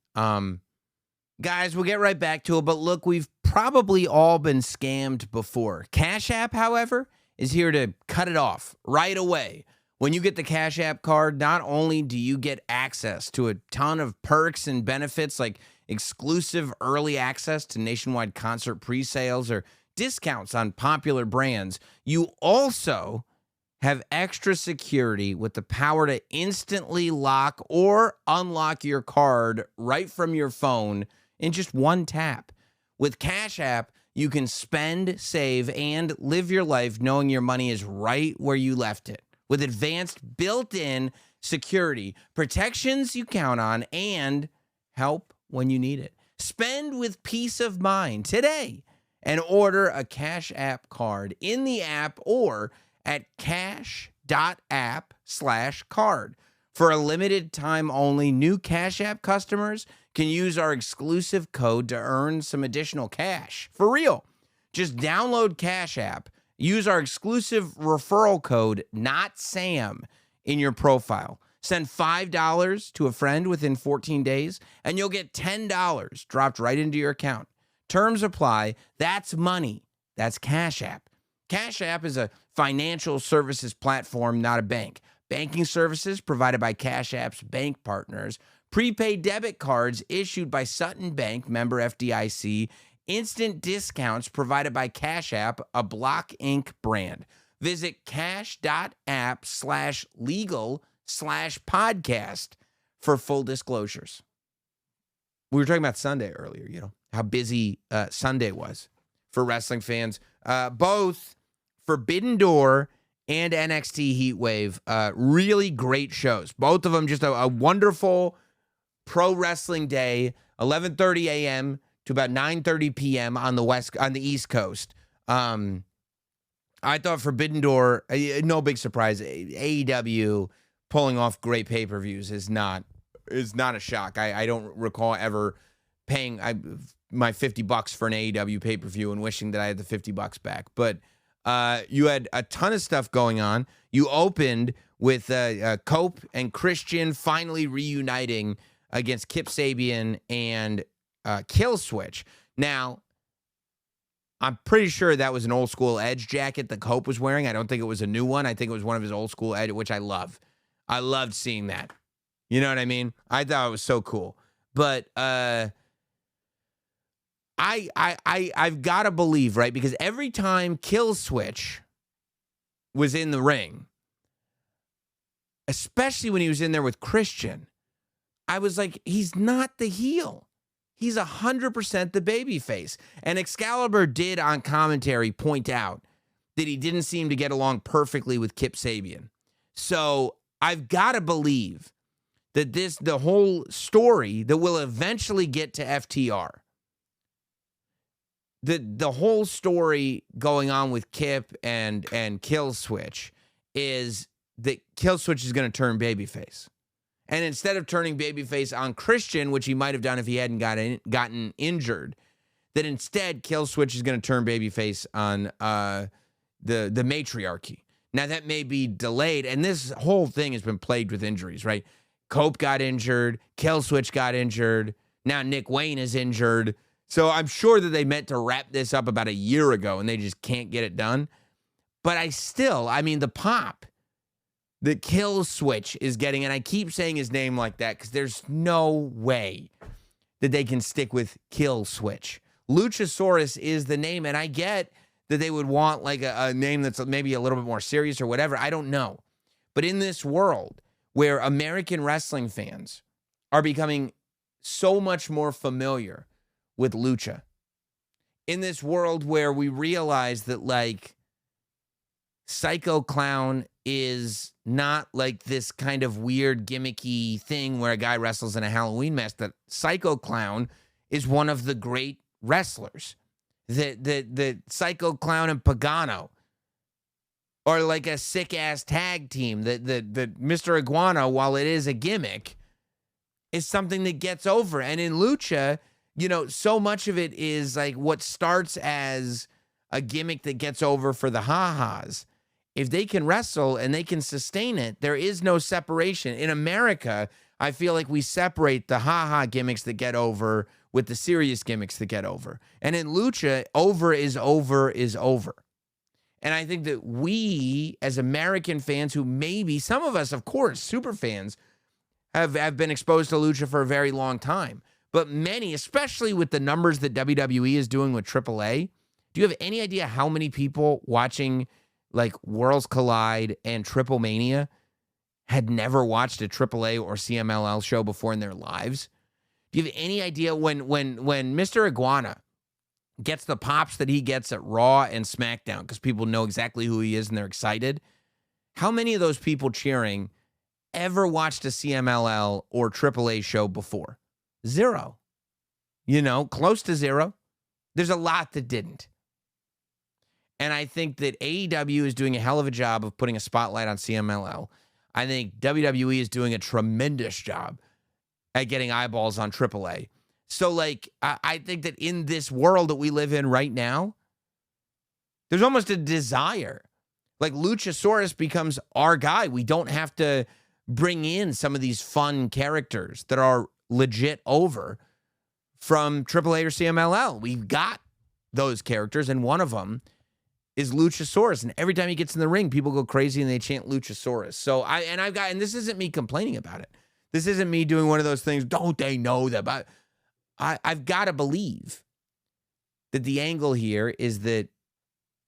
Guys, we'll get right back to it, but look, we've probably all been scammed before. Cash App, however, is here to cut it off right away. When you get the Cash App card, not only do you get access to a ton of perks and benefits like exclusive early access to nationwide concert pre-sales or discounts on popular brands, you also have extra security with the power to instantly lock or unlock your card right from your phone in just one tap. With Cash App, you can spend, save, and live your life knowing your money is right where you left it. With advanced built-in security, protections you count on, and help when you need it. Spend with peace of mind today and order a Cash App card in the app or at cash.app/card. For a limited time only, new Cash App customers can use our exclusive code to earn some additional cash. For real. Just download Cash App. Use our exclusive referral code, NOTSAM, in your profile. Send $5 to a friend within 14 days, and you'll get $10 dropped right into your account. Terms apply. That's money. That's Cash App. Cash App is a financial services platform, not a bank. Banking services provided by Cash App's bank partners. Prepaid debit cards issued by Sutton Bank, member FDIC. Instant discounts provided by Cash App, a Block Inc. brand. Visit cash.app/legal/podcast for full disclosures. We were talking about Sunday earlier, how busy Sunday was for wrestling fans. Both Forbidden Door and NXT Heatwave, really great shows. Both of them just a wonderful pro wrestling day, 11:30 a.m. to about 9:30 p.m. on the East Coast. I thought Forbidden Door, no big surprise. AEW pulling off great pay-per-views is not a shock. I don't recall ever paying my $50 for an AEW pay-per-view and wishing that I had the $50 back. But you had a ton of stuff going on. You opened with Cope and Christian finally reuniting against Kip Sabian and Killswitch. Now, I'm pretty sure that was an old school Edge jacket that Cope was wearing. I don't think it was a new one. I think it was one of his old school Edge, which I love. I loved seeing that. You know what I mean? I thought it was so cool. But I've got to believe, right? Because every time Killswitch was in the ring, especially when he was in there with Christian, I was like, he's not the heel. He's 100% the babyface. And Excalibur did on commentary point out that he didn't seem to get along perfectly with Kip Sabian. So I've got to believe that the whole story that will eventually get to FTR, the whole story going on with Kip and Killswitch is that Killswitch is going to turn babyface. And instead of turning babyface on Christian, which he might have done if he hadn't gotten injured, that instead Killswitch is going to turn babyface on the matriarchy. Now, that may be delayed, and this whole thing has been plagued with injuries, right? Cope got injured, Killswitch got injured, now Nick Wayne is injured. So I'm sure that they meant to wrap this up about a year ago, and they just can't get it done. But the pop that Killswitch is getting, and I keep saying his name like that because there's no way that they can stick with Killswitch. Luchasaurus is the name, and I get that they would want like a name that's maybe a little bit more serious or whatever. I don't know. But in this world where American wrestling fans are becoming so much more familiar with Lucha, in this world where we realize that like Psycho Clown is not like this kind of weird gimmicky thing where a guy wrestles in a Halloween mask, that Psycho Clown is one of the great wrestlers. The Psycho Clown and Pagano, or like a sick-ass tag team, that Mr. Iguana, while it is a gimmick, is something that gets over. And in Lucha, so much of it is like what starts as a gimmick that gets over for the ha-has. If they can wrestle and they can sustain it, there is no separation. In America, I feel like we separate the ha-ha gimmicks that get over with the serious gimmicks that get over. And in Lucha, over is over is over. And I think that we, as American fans, who maybe, some of us, of course, super fans, have been exposed to Lucha for a very long time. But many, especially with the numbers that WWE is doing with AAA, do you have any idea how many people watching like Worlds Collide and Triple Mania had never watched a AAA or CMLL show before in their lives? Do you have any idea when Mr. Iguana gets the pops that he gets at Raw and SmackDown because people know exactly who he is and they're excited? How many of those people cheering ever watched a CMLL or AAA show before? Zero. Close to zero. There's a lot that didn't. And I think that AEW is doing a hell of a job of putting a spotlight on CMLL. I think WWE is doing a tremendous job at getting eyeballs on AAA. So, like, I think that in this world that we live in right now, there's almost a desire. Like, Luchasaurus becomes our guy. We don't have to bring in some of these fun characters that are legit over from AAA or CMLL. We've got those characters, and one of them is Luchasaurus. And every time he gets in the ring, people go crazy and they chant Luchasaurus. So and this isn't me complaining about it. This isn't me doing one of those things, don't they know that? But I've got to believe that the angle here is that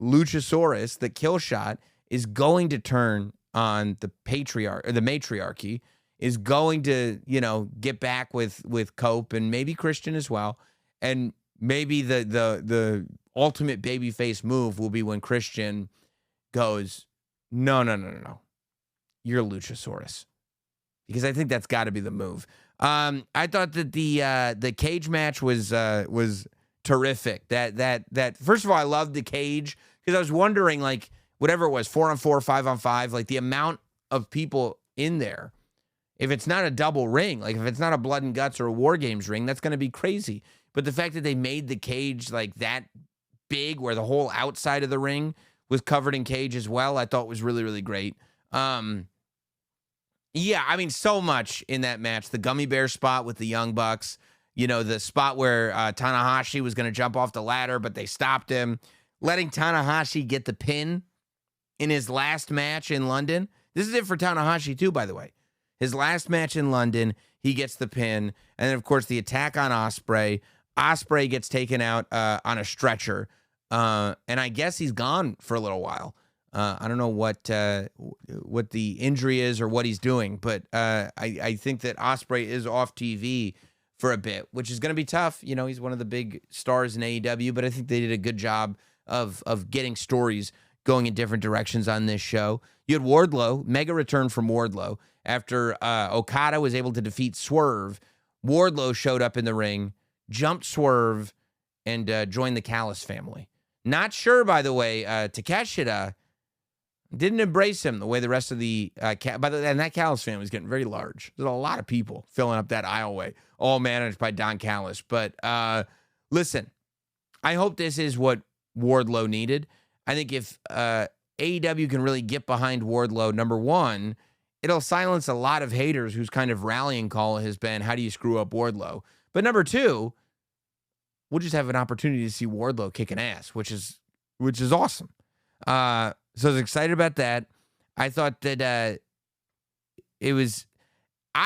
Luchasaurus, the kill shot, is going to turn on the matriarchy, is going to, get back with Cope and maybe Christian as well. And maybe the ultimate babyface move will be when Christian goes, no. You're Luchasaurus. Because I think that's got to be the move. I thought that the cage match was terrific. That first of all, I loved the cage because I was wondering, like, whatever it was, 4-on-4, 5-on-5, like the amount of people in there. If it's not a double ring, like if it's not a blood and guts or a War Games ring, that's going to be crazy. But the fact that they made the cage like that big, where the whole outside of the ring was covered in cage as well, I thought was really, really great. Yeah, I mean, so much in that match. The gummy bear spot with the Young Bucks, the spot where Tanahashi was going to jump off the ladder, but they stopped him, letting Tanahashi get the pin in his last match in London. This is it for Tanahashi too, by the way. His last match in London, he gets the pin. And then, of course, the attack on Ospreay. Ospreay gets taken out on a stretcher. And I guess he's gone for a little while. I don't know what the injury is or what he's doing, but I think that Ospreay is off TV for a bit, which is going to be tough. You know, he's one of the big stars in AEW, but I think they did a good job of getting stories going in different directions on this show. You had Wardlow, mega return from Wardlow. After Okada was able to defeat Swerve, Wardlow showed up in the ring, jumped Swerve, and joined the Callis family. Not sure, by the way, Takeshita didn't embrace him the way the rest of the and that Callis family was getting very large. There's a lot of people filling up that aisleway, all managed by Don Callis. But listen, I hope this is what Wardlow needed. I think if AEW can really get behind Wardlow, number one, it'll silence a lot of haters whose kind of rallying call has been, how do you screw up Wardlow? But number two, we'll just have an opportunity to see Wardlow kicking ass, which is awesome. So I was excited about that. I thought that I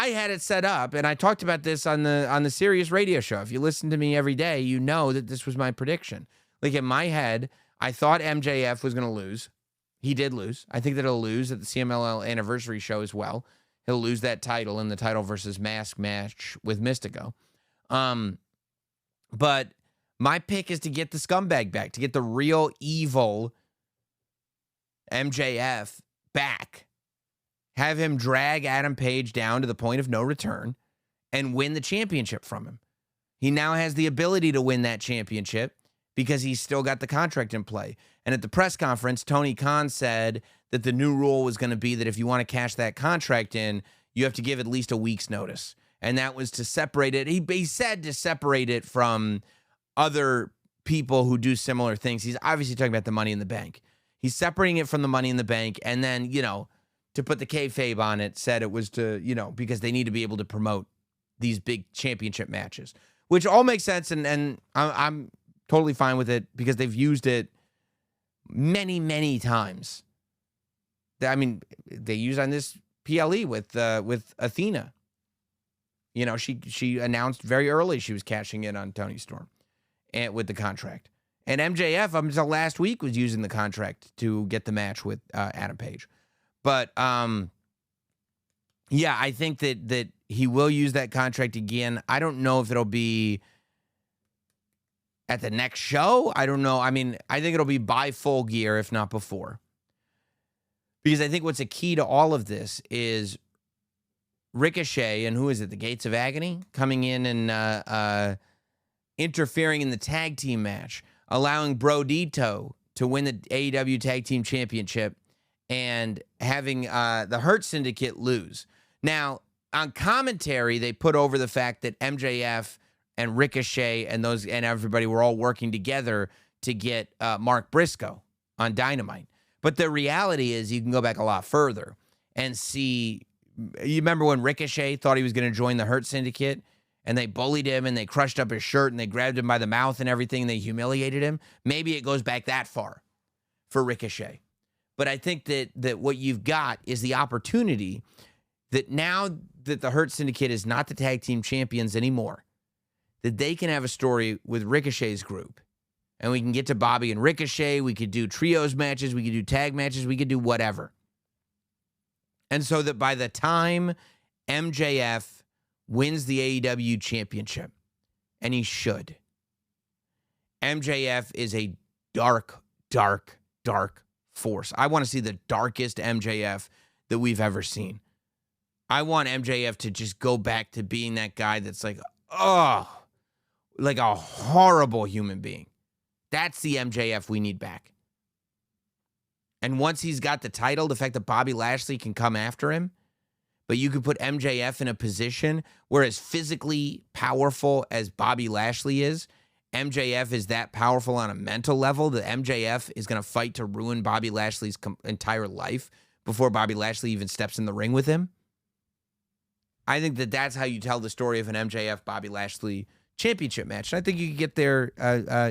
had it set up, and I talked about this on the Sirius radio show. If you listen to me every day, you know that this was my prediction. Like in my head, I thought MJF was going to lose. He did lose. I think that he'll lose at the CMLL anniversary show as well. He'll lose that title in the title versus mask match with Mystico. But my pick is to get the scumbag back, to get the real evil MJF back, have him drag Adam Page down to the point of no return and win the championship from him. He now has the ability to win that championship because he's still got the contract in play. And at the press conference, Tony Khan said that the new rule was going to be that if you want to cash that contract in, you have to give at least a week's notice. And that was to separate it. He said to separate it from other people who do similar things. He's obviously talking about the Money in the Bank. He's separating it from the Money in the Bank, and then, to put the kayfabe on it, said it was to, because they need to be able to promote these big championship matches, which all makes sense, and I'm totally fine with it because they've used it many, many times. I mean, they used on this PLE with Athena. She announced very early she was cashing in on Toni Storm and with the contract. And MJF, up until last week, was using the contract to get the match with Adam Page. But, I think that he will use that contract again. I don't know if it'll be at the next show. I don't know. I mean, I think it'll be by Full Gear, if not before. Because I think what's a key to all of this is Ricochet and who is it? The Gates of Agony coming in and interfering in the tag team match, allowing Brodito to win the AEW Tag Team Championship and having the Hurt Syndicate lose. Now, on commentary, they put over the fact that MJF and Ricochet and everybody were all working together to get Mark Briscoe on Dynamite. But the reality is you can go back a lot further and see, you remember when Ricochet thought he was going to join the Hurt Syndicate and they bullied him and they crushed up his shirt and they grabbed him by the mouth and everything and they humiliated him? Maybe it goes back that far for Ricochet. But I think that what you've got is the opportunity that now that the Hurt Syndicate is not the tag team champions anymore, that they can have a story with Ricochet's group. And we can get to Bobby and Ricochet. We could do trios matches. We could do tag matches. We could do whatever. And so that by the time MJF wins the AEW championship, and he should, MJF is a dark, dark, dark force. I want to see the darkest MJF that we've ever seen. I want MJF to just go back to being that guy that's like, like a horrible human being. That's the MJF we need back. And once he's got the title, the fact that Bobby Lashley can come after him, but you could put MJF in a position where as physically powerful as Bobby Lashley is, MJF is that powerful on a mental level that MJF is going to fight to ruin Bobby Lashley's entire life before Bobby Lashley even steps in the ring with him. I think that that's how you tell the story of an MJF Bobby Lashley championship match. And I think you could get there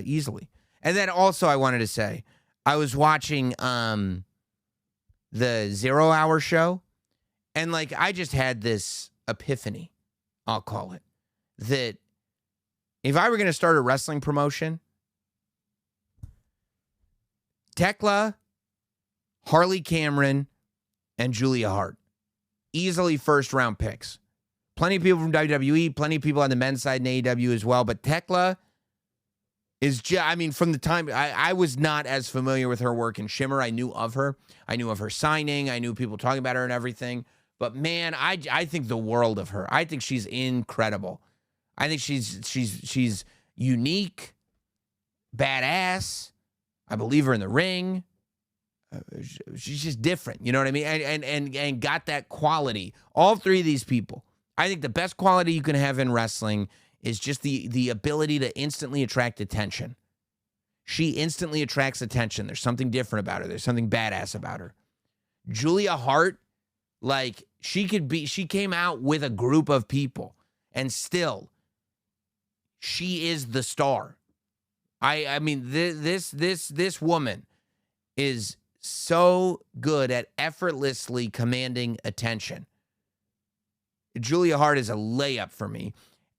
easily. And then also I wanted to say, I was watching the 0 Hour show, and like I just had this epiphany, I'll call it, that if I were going to start a wrestling promotion, Tekla Harley Cameron and Julia Hart. Easily first-round picks. Plenty of people from WWE, plenty of people on the men's side in AEW as well, but Tekla is just, I mean, from the time, I was not as familiar with her work in Shimmer. I knew of her. I knew of her signing. I knew people talking about her and everything. But, man, I think the world of her. I think she's incredible. I think she's unique, badass. I believe her in the ring. She's just different, you know what I mean? And got that quality. All three of these people. I think the best quality you can have in wrestling is just the ability to instantly attract attention. She instantly attracts attention. There's something different about her. There's something badass about her. Julia Hart, like, she came out with a group of people, and still, she is the star. I mean, this woman is so good at effortlessly commanding attention. Julia Hart is a layup for me.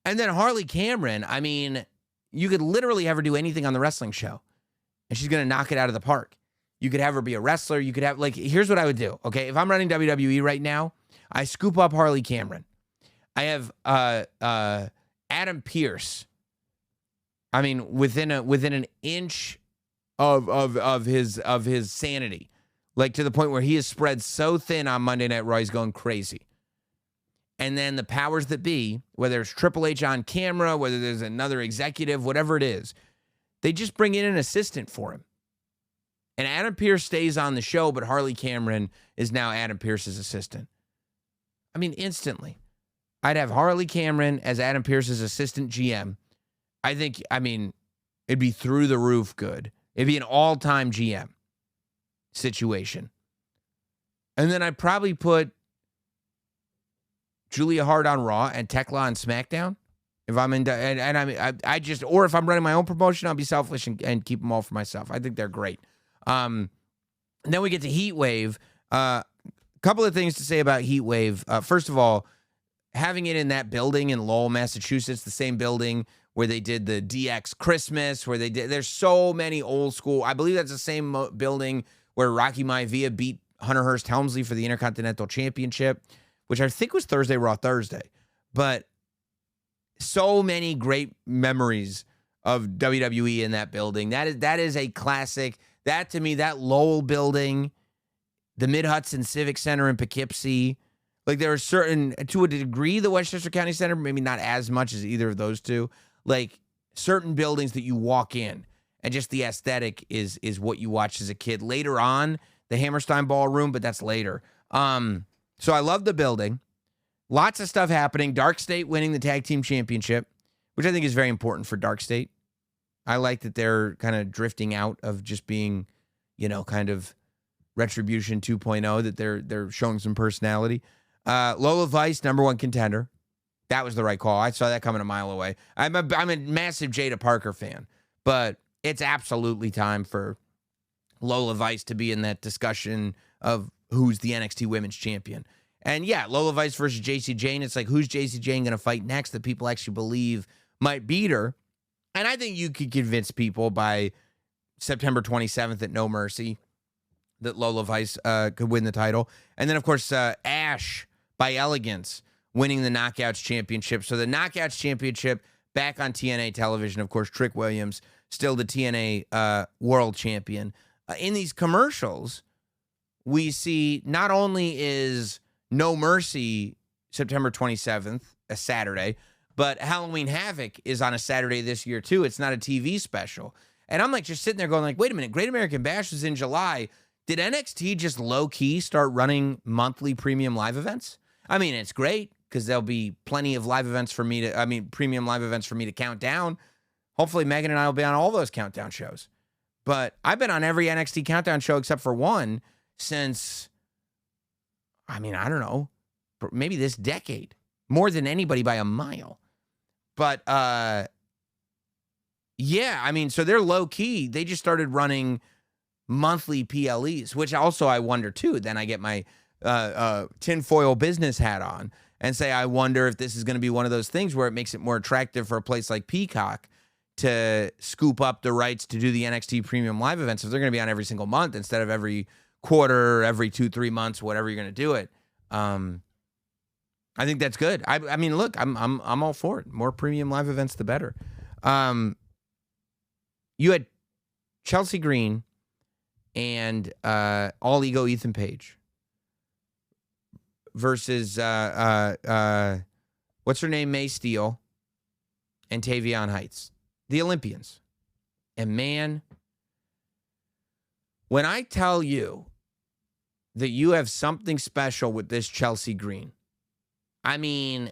And then Harley Cameron, I mean, you could literally have her do anything on the wrestling show, and she's going to knock it out of the park. You could have her be a wrestler. You could have, like, here's what I would do, okay? If I'm running WWE right now, I scoop up Harley Cameron. I have Adam Pearce. I mean, within an inch of his sanity, like to the point where he is spread so thin on Monday Night Raw, he's going crazy. And then the powers that be, whether it's Triple H on camera, whether there's another executive, whatever it is, they just bring in an assistant for him. And Adam Pearce stays on the show, but Harley Cameron is now Adam Pearce's assistant. I mean, instantly. I'd have Harley Cameron as Adam Pearce's assistant GM. I mean, it'd be through the roof good. It'd be an all-time GM situation. And then I'd probably put Julia Hart on Raw and Tekla on SmackDown. If I'm in, and I mean, I just, or if I'm running my own promotion, I'll be selfish and keep them all for myself. I think they're great. And then we get to Heatwave. Couple of things to say about Heatwave. First of all, having it in that building in Lowell, Massachusetts, the same building where they did the DX Christmas, where there's so many old school. I believe that's the same building where Rocky Maivia beat Hunter Hearst Helmsley for the Intercontinental Championship, which I think was Thursday, Raw Thursday. But so many great memories of WWE in that building. That is a classic. That, to me, that Lowell building, the Mid-Hudson Civic Center in Poughkeepsie, like there are certain, to a degree, the Westchester County Center, maybe not as much as either of those two, like certain buildings that you walk in and just the aesthetic is what you watched as a kid. Later on, the Hammerstein Ballroom, but that's later. So I love the building. Lots of stuff happening. Dark State winning the tag team championship, which I think is very important for Dark State. I like that they're kind of drifting out of just being, you know, kind of Retribution 2.0, that they're showing some personality. Lola Vice, #1 contender. That was the right call. I saw that coming a mile away. I'm a massive Jada Parker fan, but it's absolutely time for Lola Vice to be in that discussion of who's the NXT Women's Champion. And yeah, Lola Vice versus JC Jane. It's like, who's JC Jane going to fight next that people actually believe might beat her? And I think you could convince people by September 27th at No Mercy that Lola Vice could win the title. And then, of course, Ash by Elegance winning the Knockouts Championship. So the Knockouts Championship back on TNA television. Of course, Trick Williams, still the TNA World Champion. In these commercials, we see not only is No Mercy September 27th, a Saturday, but Halloween Havoc is on a Saturday this year, too. It's not a TV special. And I'm like just sitting there going like, wait a minute, Great American Bash was in July. Did NXT just low-key start running monthly premium live events? I mean, it's great because there'll be plenty of live events for me to, premium live events for me to count down. Hopefully Megan and I will be on all those countdown shows. But I've been on every NXT countdown show except for one since, I don't know, maybe this decade. More than anybody by a mile. But, yeah, so they're low-key. They just started running monthly PLEs, which also I wonder, too. Then I get my tinfoil business hat on and say, I wonder if this is going to be one of those things where it makes it more attractive for a place like Peacock to scoop up the rights to do the NXT premium live events if they're going to be on every single month instead of every quarter, every 2-3 months, whatever you're going to do it. I think that's good. I mean, look, I'm all for it. More premium live events, the better. You had Chelsea Green and All Ego Ethan Page versus what's her name, Mae Steele and Tavion Heights, the Olympians. And man, when I tell you that you have something special with this Chelsea Green, I mean,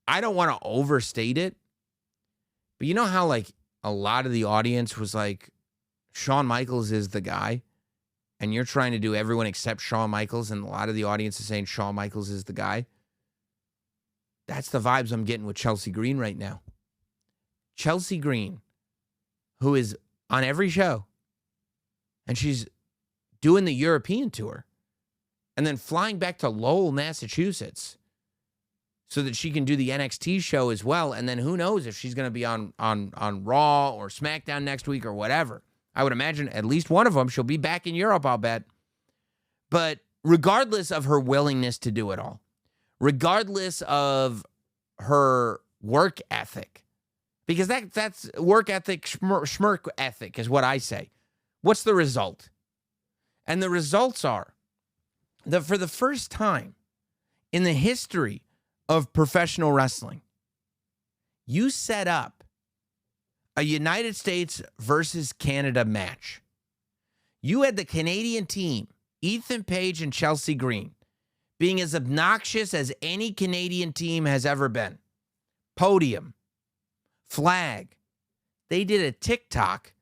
I don't want to overstate it, but you know how like a lot of the audience was like, Shawn Michaels is the guy, and you're trying to do everyone except Shawn Michaels, and a lot of the audience is saying Shawn Michaels is the guy. That's the vibes I'm getting with Chelsea Green right now. Chelsea Green, who is on every show, and she's doing the European tour, and then flying back to Lowell, Massachusetts, so that she can do the NXT show as well. And then who knows if she's going to be on Raw or SmackDown next week or whatever. I would imagine at least one of them, she'll be back in Europe, I'll bet. But regardless of her willingness to do it all, regardless of her work ethic, because that's work ethic, schmirk ethic is what I say. What's the result? And the results are that for the first time in the history of professional wrestling, you set up a United States versus Canada match. You had the Canadian team, Ethan Page and Chelsea Green, being as obnoxious as any Canadian team has ever been. Podium, flag. They did a TikTok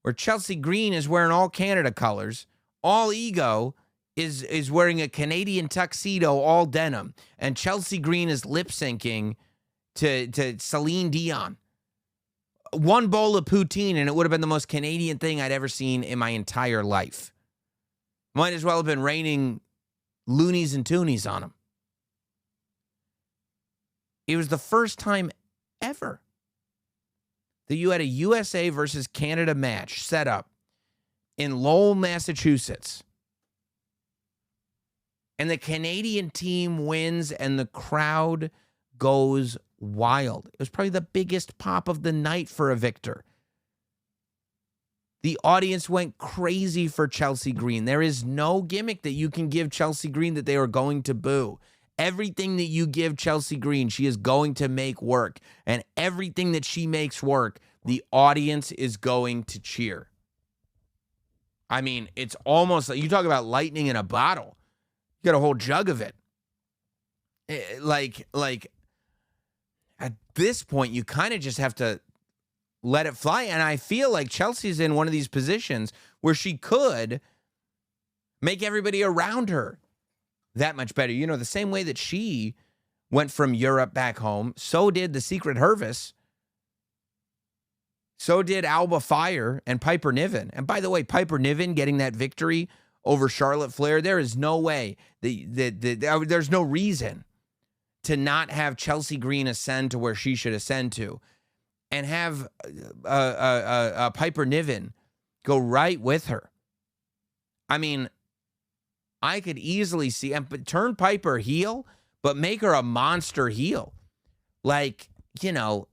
where Chelsea Green is wearing all Canada colors. All Ego is wearing a Canadian tuxedo, all denim. And Chelsea Green is lip-syncing to Celine Dion. One bowl of poutine, and it would have been the most Canadian thing I'd ever seen in my entire life. Might as well have been raining loonies and toonies on them. It was the first time ever that you had a USA versus Canada match set up in Lowell, Massachusetts. And the Canadian team wins, and the crowd goes wild. It was probably the biggest pop of the night for a victor. The audience went crazy for Chelsea Green. There is no gimmick that you can give Chelsea Green that they are going to boo. Everything that you give Chelsea Green, she is going to make work. And everything that she makes work, the audience is going to cheer. I mean, it's almost like, you talk about lightning in a bottle. You got a whole jug of it. Like at this point, you kind of just have to let it fly. And I feel like Chelsea's in one of these positions where she could make everybody around her that much better. You know, the same way that she went from Europe back home, so did the Secret Hervis. So did Alba Fire and Piper Niven. And by the way, Piper Niven getting that victory over Charlotte Flair, there is no way, there's no reason to not have Chelsea Green ascend to where she should ascend to, and have Piper Niven go right with her. I mean, I could easily see, and turn Piper heel, but make her a monster heel. Like, you know,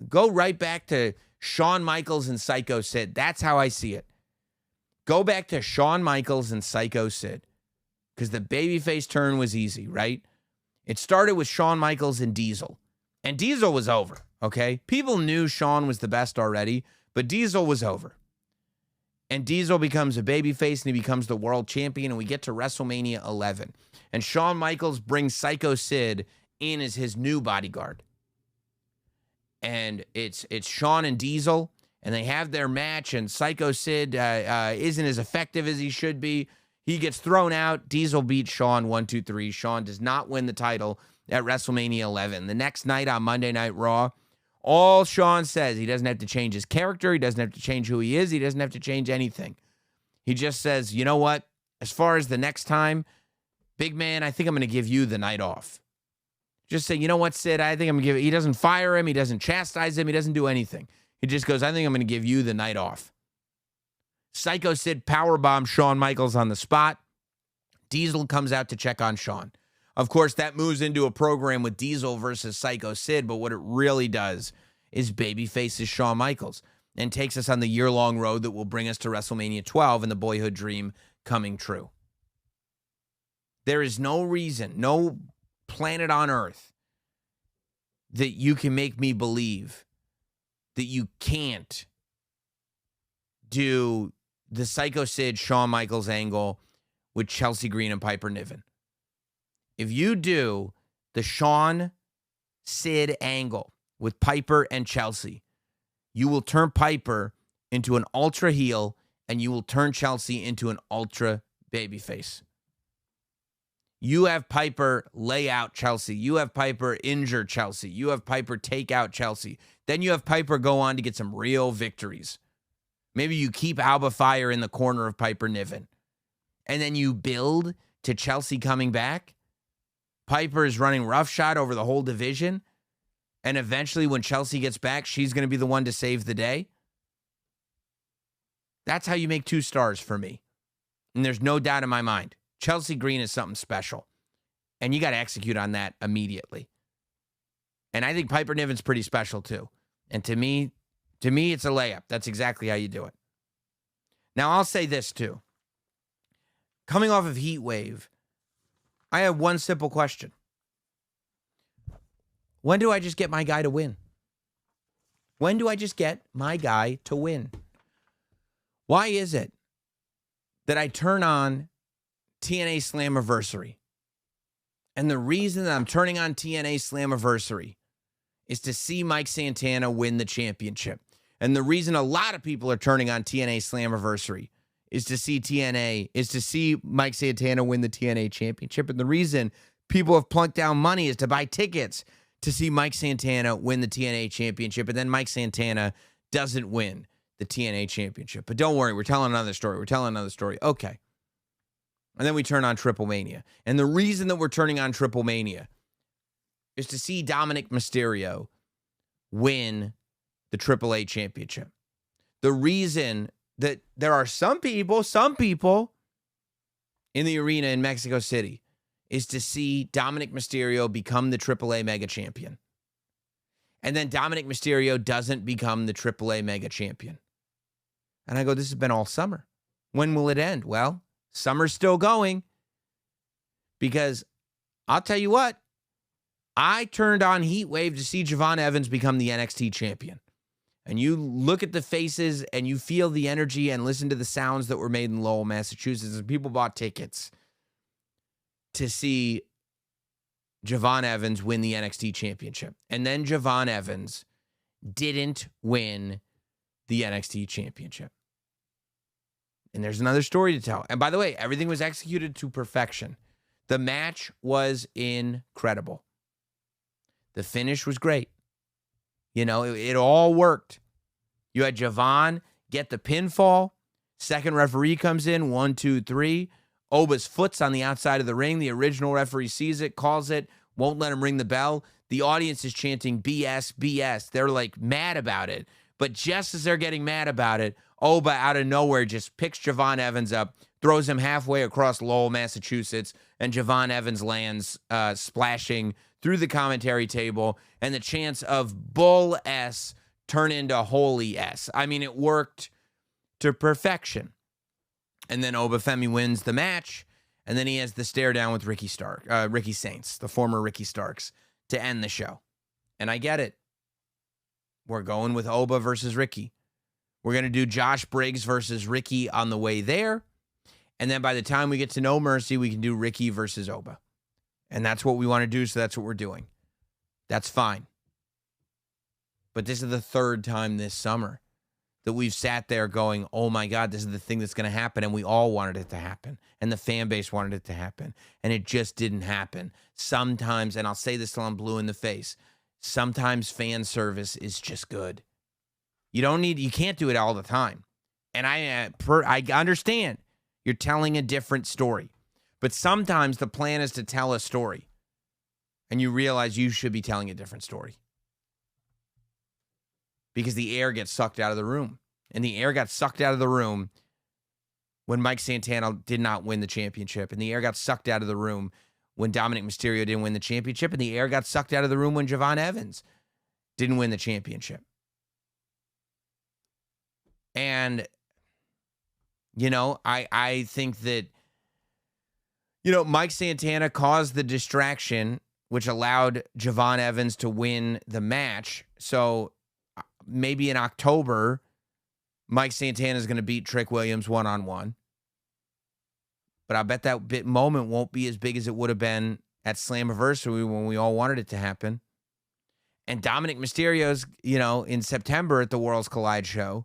go right back to Shawn Michaels and Psycho Sid. That's how I see it. Go back to Shawn Michaels and Psycho Sid, because the babyface turn was easy, right? It started with Shawn Michaels and Diesel, and Diesel was over, okay? People knew Shawn was the best already, but Diesel was over. And Diesel becomes a babyface, and he becomes the world champion, and we get to WrestleMania 11. And Shawn Michaels brings Psycho Sid in as his new bodyguard. And it's Shawn and Diesel, and they have their match, and Psycho Sid isn't as effective as he should be. He gets thrown out. Diesel beats Shawn 1-2-3. Shawn does not win the title at WrestleMania 11. The next night on Monday Night Raw, all Shawn says, he doesn't have to change his character. He doesn't have to change who he is. He doesn't have to change anything. He just says, you know what? As far as the next time, big man, I think I'm going to give you the night off. Just say, you know what, Sid? I think I'm going to give it. He doesn't fire him. He doesn't chastise him. He doesn't do anything. He just goes, I think I'm going to give you the night off. Psycho Sid powerbombs Shawn Michaels on the spot. Diesel comes out to check on Shawn. Of course, that moves into a program with Diesel versus Psycho Sid, but what it really does is babyfaces Shawn Michaels and takes us on the year-long road that will bring us to WrestleMania 12 and the boyhood dream coming true. There is no reason, no planet on earth that you can make me believe that you can't do the Psycho Sid Shawn Michaels angle with Chelsea Green and Piper Niven. If you do the Shawn Sid angle with Piper and Chelsea, you will turn Piper into an ultra heel and you will turn Chelsea into an ultra babyface. You have Piper lay out Chelsea. You have Piper injure Chelsea. You have Piper take out Chelsea. Then you have Piper go on to get some real victories. Maybe you keep Alba Fire in the corner of Piper Niven. And then you build to Chelsea coming back. Piper is running roughshod over the whole division. And eventually when Chelsea gets back, she's going to be the one to save the day. That's how you make 2 stars for me. And there's no doubt in my mind. Chelsea Green is something special. And you got to execute on that immediately. And I think Piper Niven's pretty special too. And to me, it's a layup. That's exactly how you do it. Now, I'll say this too. Coming off of Heatwave, I have one simple question. When do I just get my guy to win? When do I just get my guy to win? Why is it that I turn on TNA Slammiversary? And the reason that I'm turning on TNA Slammiversary is to see Mike Santana win the championship. And the reason a lot of people are turning on TNA Slammiversary is to see Mike Santana win the TNA championship. And the reason people have plunked down money is to buy tickets to see Mike Santana win the TNA championship. And then Mike Santana doesn't win the TNA championship. But don't worry, we're telling another story. Okay. And then we turn on Triple Mania. And the reason that we're turning on Triple Mania is to see Dominic Mysterio win the AAA championship. The reason that there are some people in the arena in Mexico City is to see Dominic Mysterio become the AAA Mega Champion. And then Dominic Mysterio doesn't become the AAA Mega Champion. And I go, this has been all summer. When will it end? Well, summer's still going. Because I'll tell you what, I turned on Heatwave to see Javon Evans become the NXT champion. And you look at the faces and you feel the energy and listen to the sounds that were made in Lowell, Massachusetts. And people bought tickets to see Javon Evans win the NXT championship. And then Javon Evans didn't win the NXT championship. And there's another story to tell. And by the way, everything was executed to perfection. The match was incredible. The finish was great. You know, it all worked. You had Javon get the pinfall. Second referee comes in, 1, 2, 3. Oba's foot's on the outside of the ring. The original referee sees it, calls it, won't let him ring the bell. The audience is chanting BS, BS. They're like mad about it. But just as they're getting mad about it, Oba out of nowhere just picks Javon Evans up, throws him halfway across Lowell, Massachusetts, and Javon Evans lands splashing through the commentary table, and the chants of Bull S turn into Holy S. I mean, it worked to perfection. And then Obafemi wins the match, and then he has the stare down with Ricky Saints, the former Ricky Starks, to end the show. And I get it. We're going with Oba versus Ricky. We're going to do Josh Briggs versus Ricky on the way there. And then by the time we get to No Mercy, we can do Ricky versus Oba. And that's what we want to do, so that's what we're doing. That's fine. But this is the third time this summer that we've sat there going, oh my God, this is the thing that's going to happen. And we all wanted it to happen. And the fan base wanted it to happen. And it just didn't happen. Sometimes, and I'll say this till I'm blue in the face, sometimes fan service is just good. You can't do it all the time. And I understand you're telling a different story. But sometimes the plan is to tell a story. And you realize you should be telling a different story. Because the air gets sucked out of the room. And the air got sucked out of the room when Mike Santana did not win the championship, and the air got sucked out of the room when Dominic Mysterio didn't win the championship, and the air got sucked out of the room when Javon Evans didn't win the championship. And, I think that, Mike Santana caused the distraction, which allowed Javon Evans to win the match. So maybe in October, Mike Santana is going to beat Trick Williams one-on-one. But I bet that moment won't be as big as it would have been at Slammiversary when we all wanted it to happen. And Dominic Mysterio's, in September at the Worlds Collide show,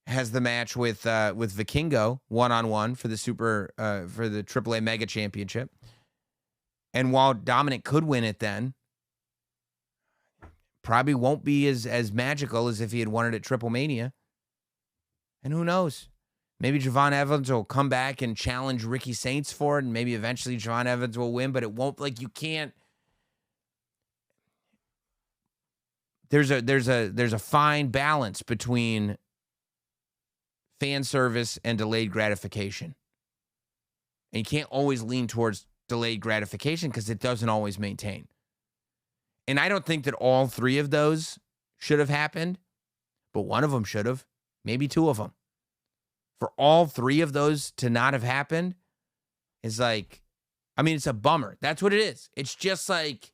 has the match with Vikingo one-on-one for the for the AAA Mega Championship. And while Dominic could win it then, probably won't be as magical as if he had won it at Triple Mania. And who knows? Maybe Javon Evans will come back and challenge Ricky Saints for it, and maybe eventually Javon Evans will win, but it won't, you can't. There's a fine balance between fan service and delayed gratification. And you can't always lean towards delayed gratification because it doesn't always maintain. And I don't think that all three of those should have happened, but one of them should have, maybe two of them. For all three of those to not have happened is it's a bummer. That's what it is. It's just it's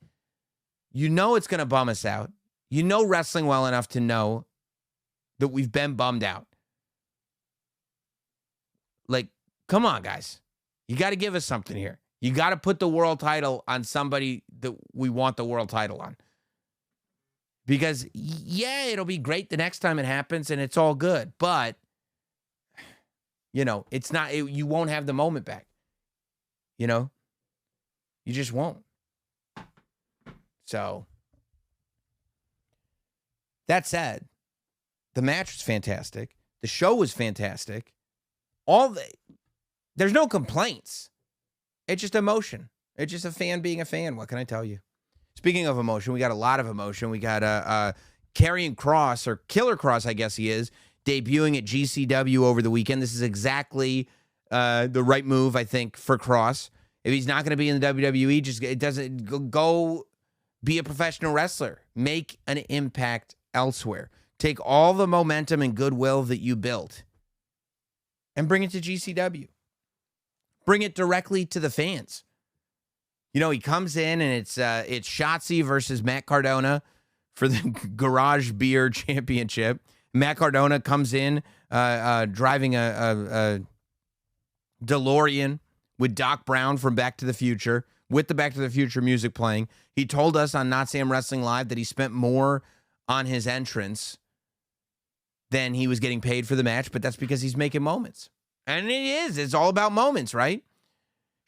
going to bum us out. You know wrestling well enough to know that we've been bummed out. Come on, guys. You got to give us something here. You got to put the world title on somebody that we want the world title on. Because, it'll be great the next time it happens, and it's all good. But, it's not, you won't have the moment back. You just won't. So, that said, the match was fantastic. The show was fantastic. There's no complaints. It's just emotion. It's just a fan being a fan. What can I tell you? Speaking of emotion, we got a lot of emotion. We got Karrion Kross, or Killer Kross, I guess he is, debuting at GCW over the weekend. This is exactly the right move, I think, for Kross. If he's not going to be in the WWE, go be a professional wrestler. Make an impact elsewhere. Take all the momentum and goodwill that you built and bring it to GCW. Bring it directly to the fans. He comes in and it's Shotzi versus Matt Cardona for the Garage Beer Championship. Matt Cardona comes in driving a DeLorean with Doc Brown from Back to the Future, with the Back to the Future music playing. He told us on Notsam Wrestling Live that he spent more on his entrance than he was getting paid for the match, but that's because he's making moments. And it is. It's all about moments, right?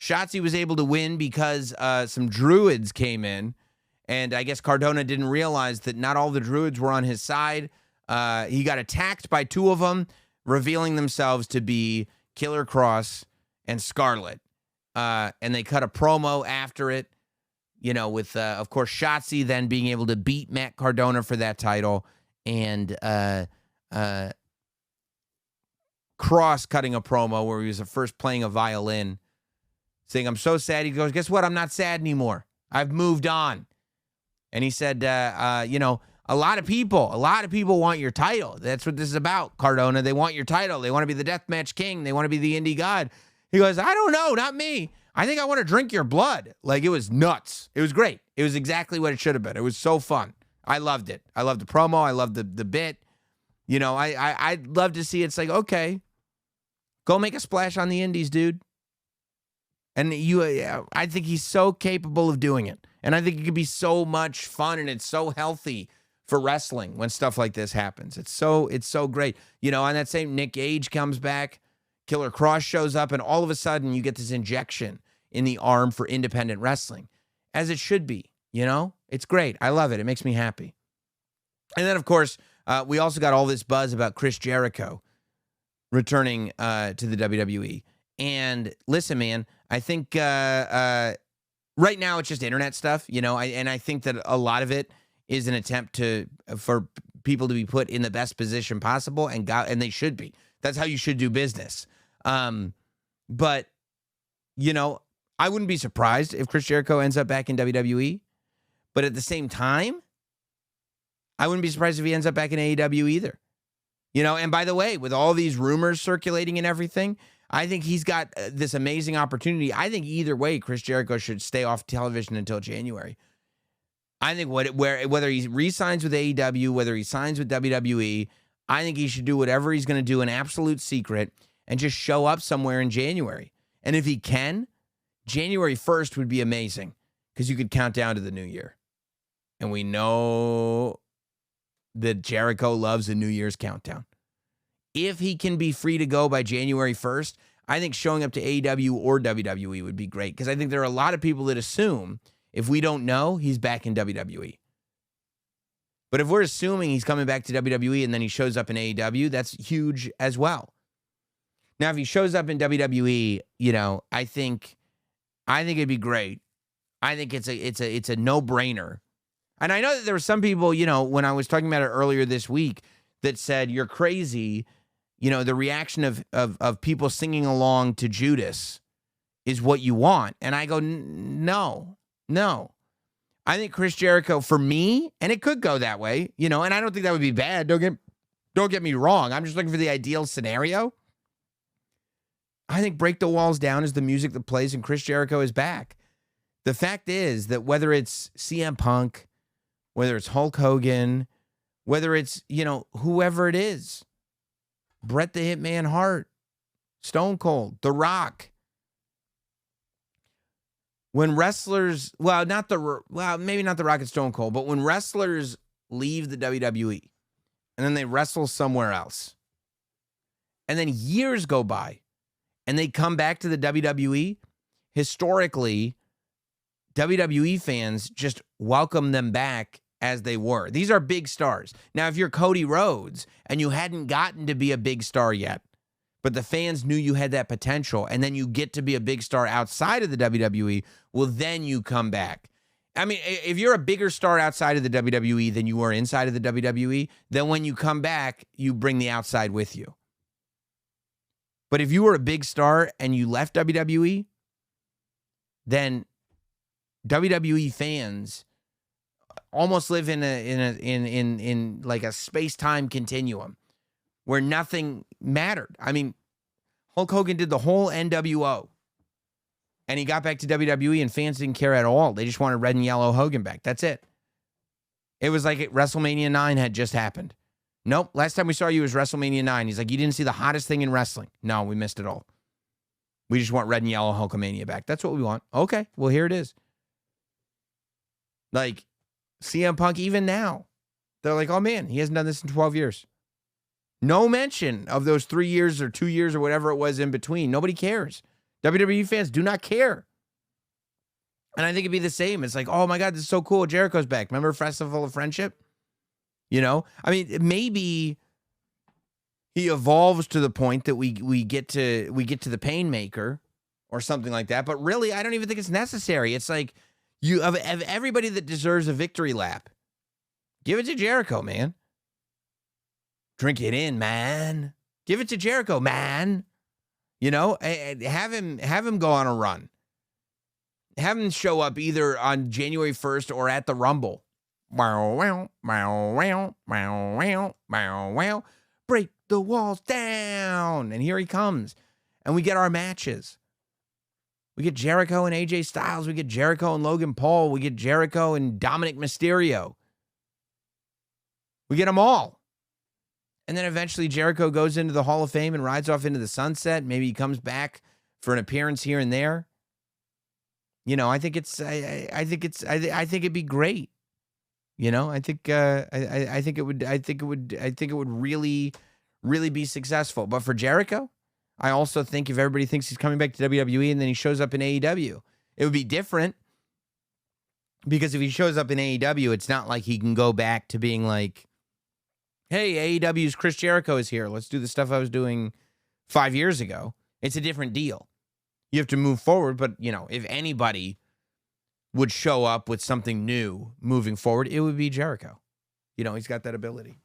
Shotzi was able to win because some druids came in, and I guess Cardona didn't realize that not all the druids were on his side. He got attacked by two of them, revealing themselves to be Killer Kross and Scarlet. And they cut a promo after it, with, of course, Shotzi then being able to beat Matt Cardona for that title, and Kross cutting a promo where he was first playing a violin, saying, "I'm so sad." He goes, "Guess what? I'm not sad anymore. I've moved on." And he said, a lot of people want your title. That's what this is about, Cardona. They want your title. They want to be the deathmatch king. They want to be the indie god. He goes, "I don't know, not me. I think I want to drink your blood." It was nuts. It was great. It was exactly what it should have been. It was so fun. I loved it. I loved the promo. I loved the bit. I'd love to see it's okay, go make a splash on the indies, dude. And I think he's so capable of doing it. And I think it could be so much fun, and it's so healthy for wrestling when stuff like this happens. It's so great. On that same, Nick Gage comes back, Killer Kross shows up, and all of a sudden you get this injection in the arm for independent wrestling, as it should be. It's great. I love it. It makes me happy. And then, of course, we also got all this buzz about Chris Jericho returning to the WWE. And listen, man, I think right now it's just internet stuff, and I think that a lot of it is an attempt for people to be put in the best position possible, and they should be. That's how you should do business. But, I wouldn't be surprised if Chris Jericho ends up back in WWE. But at the same time, I wouldn't be surprised if he ends up back in AEW either. And by the way, with all these rumors circulating and everything, I think he's got this amazing opportunity. I think either way, Chris Jericho should stay off television until January. I think whether he re-signs with AEW, whether he signs with WWE, I think he should do whatever he's going to do in absolute secret and just show up somewhere in January. And if he can, January 1st would be amazing because you could count down to the new year. And we know that Jericho loves a New Year's countdown. If he can be free to go by January 1st, I think showing up to AEW or WWE would be great because I think there are a lot of people that assume if we don't know, he's back in WWE. But if we're assuming he's coming back to WWE and then he shows up in AEW, that's huge as well. Now, if he shows up in WWE, I think it'd be great. I think it's a no-brainer. And I know that there were some people, when I was talking about it earlier this week, that said, you're crazy. The reaction of people singing along to Judas is what you want. And I go, no. I think Chris Jericho, for me, and it could go that way, and I don't think that would be bad. Don't get me wrong. I'm just looking for the ideal scenario. I think Break the Walls Down is the music that plays and Chris Jericho is back. The fact is that whether it's CM Punk, whether it's Hulk Hogan, whether it's, whoever it is, Bret the Hitman Hart, Stone Cold, The Rock. When wrestlers, maybe not The Rock and Stone Cold, but when wrestlers leave the WWE and then they wrestle somewhere else, and then years go by and they come back to the WWE, historically, WWE fans just welcome them back as they were. These are big stars. Now, if you're Cody Rhodes and you hadn't gotten to be a big star yet, but the fans knew you had that potential, and then you get to be a big star outside of the WWE, well, then you come back. I mean, if you're a bigger star outside of the WWE than you were inside of the WWE, then when you come back, you bring the outside with you. But if you were a big star and you left WWE, then WWE fans almost live in like a space-time continuum where nothing mattered. I mean, Hulk Hogan did the whole NWO, and he got back to WWE, and fans didn't care at all. They just wanted red and yellow Hogan back. That's it. It was like WrestleMania 9 had just happened. Nope, last time we saw you was WrestleMania 9. He's like, you didn't see the hottest thing in wrestling. No, we missed it all. We just want red and yellow Hulkamania back. That's what we want. Okay, well, here it is. Like, CM Punk, even now, they're like, oh, man, he hasn't done this in 12 years. No mention of those 3 years or 2 years or whatever it was in between. Nobody cares. WWE fans do not care. And I think it'd be the same. It's like, oh, my God, this is so cool. Jericho's back. Remember Festival of Friendship? I mean, maybe he evolves to the point that we get to the Painmaker or something like that. But really, I don't even think it's necessary. It's like, you of everybody that deserves a victory lap, give it to Jericho, man. Drink it in, man. Give it to Jericho, man. Have him go on a run. Have him show up either on January 1st or at the Rumble. Break the walls down. And here he comes. And we get our matches. We get Jericho and AJ Styles. We get Jericho and Logan Paul. We get Jericho and Dominic Mysterio. We get them all. And then eventually Jericho goes into the Hall of Fame and rides off into the sunset. Maybe he comes back for an appearance here and there. I think it'd be great. I think it would really, really be successful. But for Jericho, I also think if everybody thinks he's coming back to WWE and then he shows up in AEW, it would be different. Because if he shows up in AEW, it's not like he can go back to being like, hey, AEW's Chris Jericho is here. Let's do the stuff I was doing 5 years ago. It's a different deal. You have to move forward. But, if anybody would show up with something new moving forward, it would be Jericho. He's got that ability.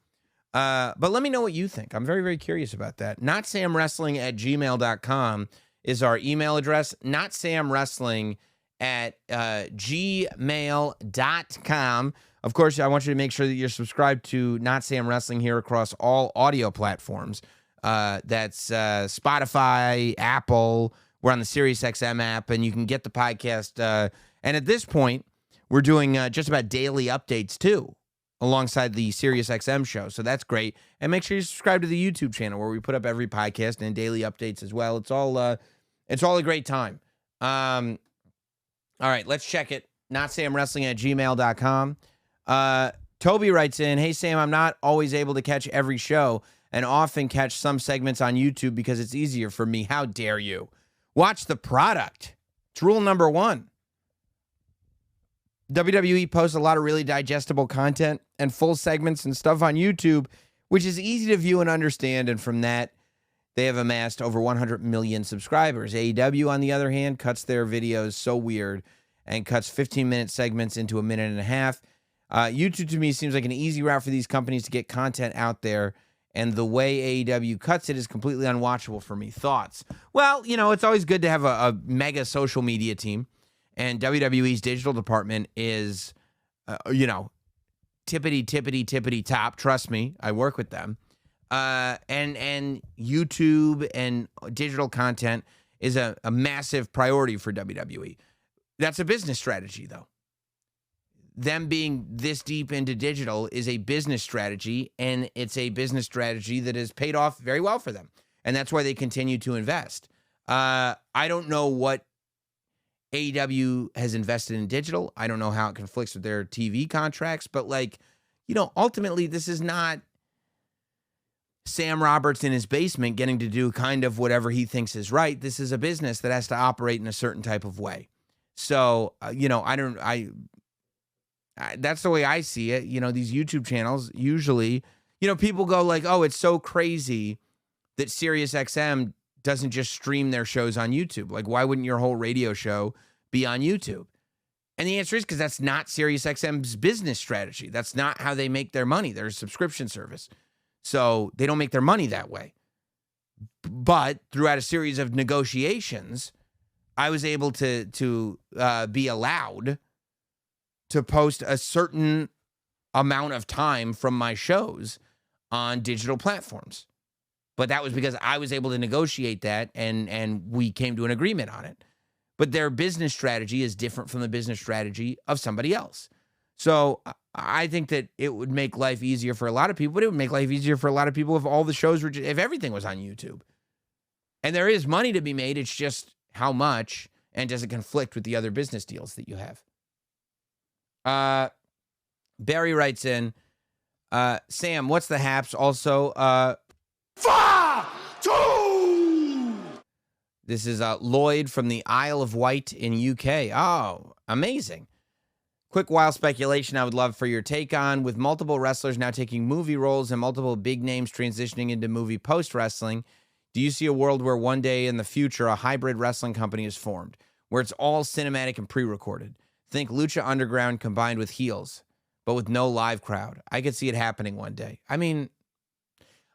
But let me know what you think. I'm very, very curious about that. NotSamWrestling@gmail.com is our email address. NotSamWrestling@gmail.com. Of course, I want you to make sure that you're subscribed to Not Sam Wrestling here across all audio platforms. That's Spotify, Apple. We're on the SiriusXM app, and you can get the podcast. And at this point, we're doing just about daily updates, too, alongside the SiriusXM show. So that's great. And make sure you subscribe to the YouTube channel where we put up every podcast and daily updates as well. It's all a great time. All right, let's check it. NotSamWrestling@gmail.com. Toby writes in, "Hey, Sam, I'm not always able to catch every show and often catch some segments on YouTube because it's easier for me. How dare you? Watch the product. It's rule number 1. WWE posts a lot of really digestible content and full segments and stuff on YouTube, which is easy to view and understand, and from that, they have amassed over 100 million subscribers. AEW, on the other hand, cuts their videos so weird and cuts 15-minute segments into a minute and a half. YouTube, to me, seems like an easy route for these companies to get content out there, and the way AEW cuts it is completely unwatchable for me. Thoughts?" Well, it's always good to have a mega social media team. And WWE's digital department is, tippity top. Trust me, I work with them. And YouTube and digital content is a massive priority for WWE. That's a business strategy, though. Them being this deep into digital is a business strategy, and it's a business strategy that has paid off very well for them. And that's why they continue to invest. I don't know what AEW has invested in digital. I don't know how it conflicts with their TV contracts, but ultimately this is not Sam Roberts in his basement getting to do kind of whatever he thinks is right. This is a business that has to operate in a certain type of way. So, that's the way I see it. These YouTube channels usually, people go like, "Oh, it's so crazy that SiriusXM doesn't just stream their shows on YouTube. Like, why wouldn't your whole radio show be on YouTube?" And the answer is because that's not SiriusXM's business strategy. That's not how they make their money. They're a subscription service. So they don't make their money that way. But throughout a series of negotiations, I was able to be allowed to post a certain amount of time from my shows on digital platforms. But that was because I was able to negotiate that, and we came to an agreement on it. But their business strategy is different from the business strategy of somebody else. So I think that it would make life easier for a lot of people, but it would make life easier for a lot of people if all the shows were, if everything was on YouTube. And there is money to be made. It's just how much, and does it conflict with the other business deals that you have? Barry writes in, "Sam, what's the haps? Also, 2. This is Lloyd from the Isle of Wight in UK. Oh, amazing. Quick wild speculation I would love for your take on. With multiple wrestlers now taking movie roles and multiple big names transitioning into movie post-wrestling, do you see a world where one day in the future a hybrid wrestling company is formed, where it's all cinematic and pre-recorded? Think Lucha Underground combined with heels, but with no live crowd. I could see it happening one day. I mean,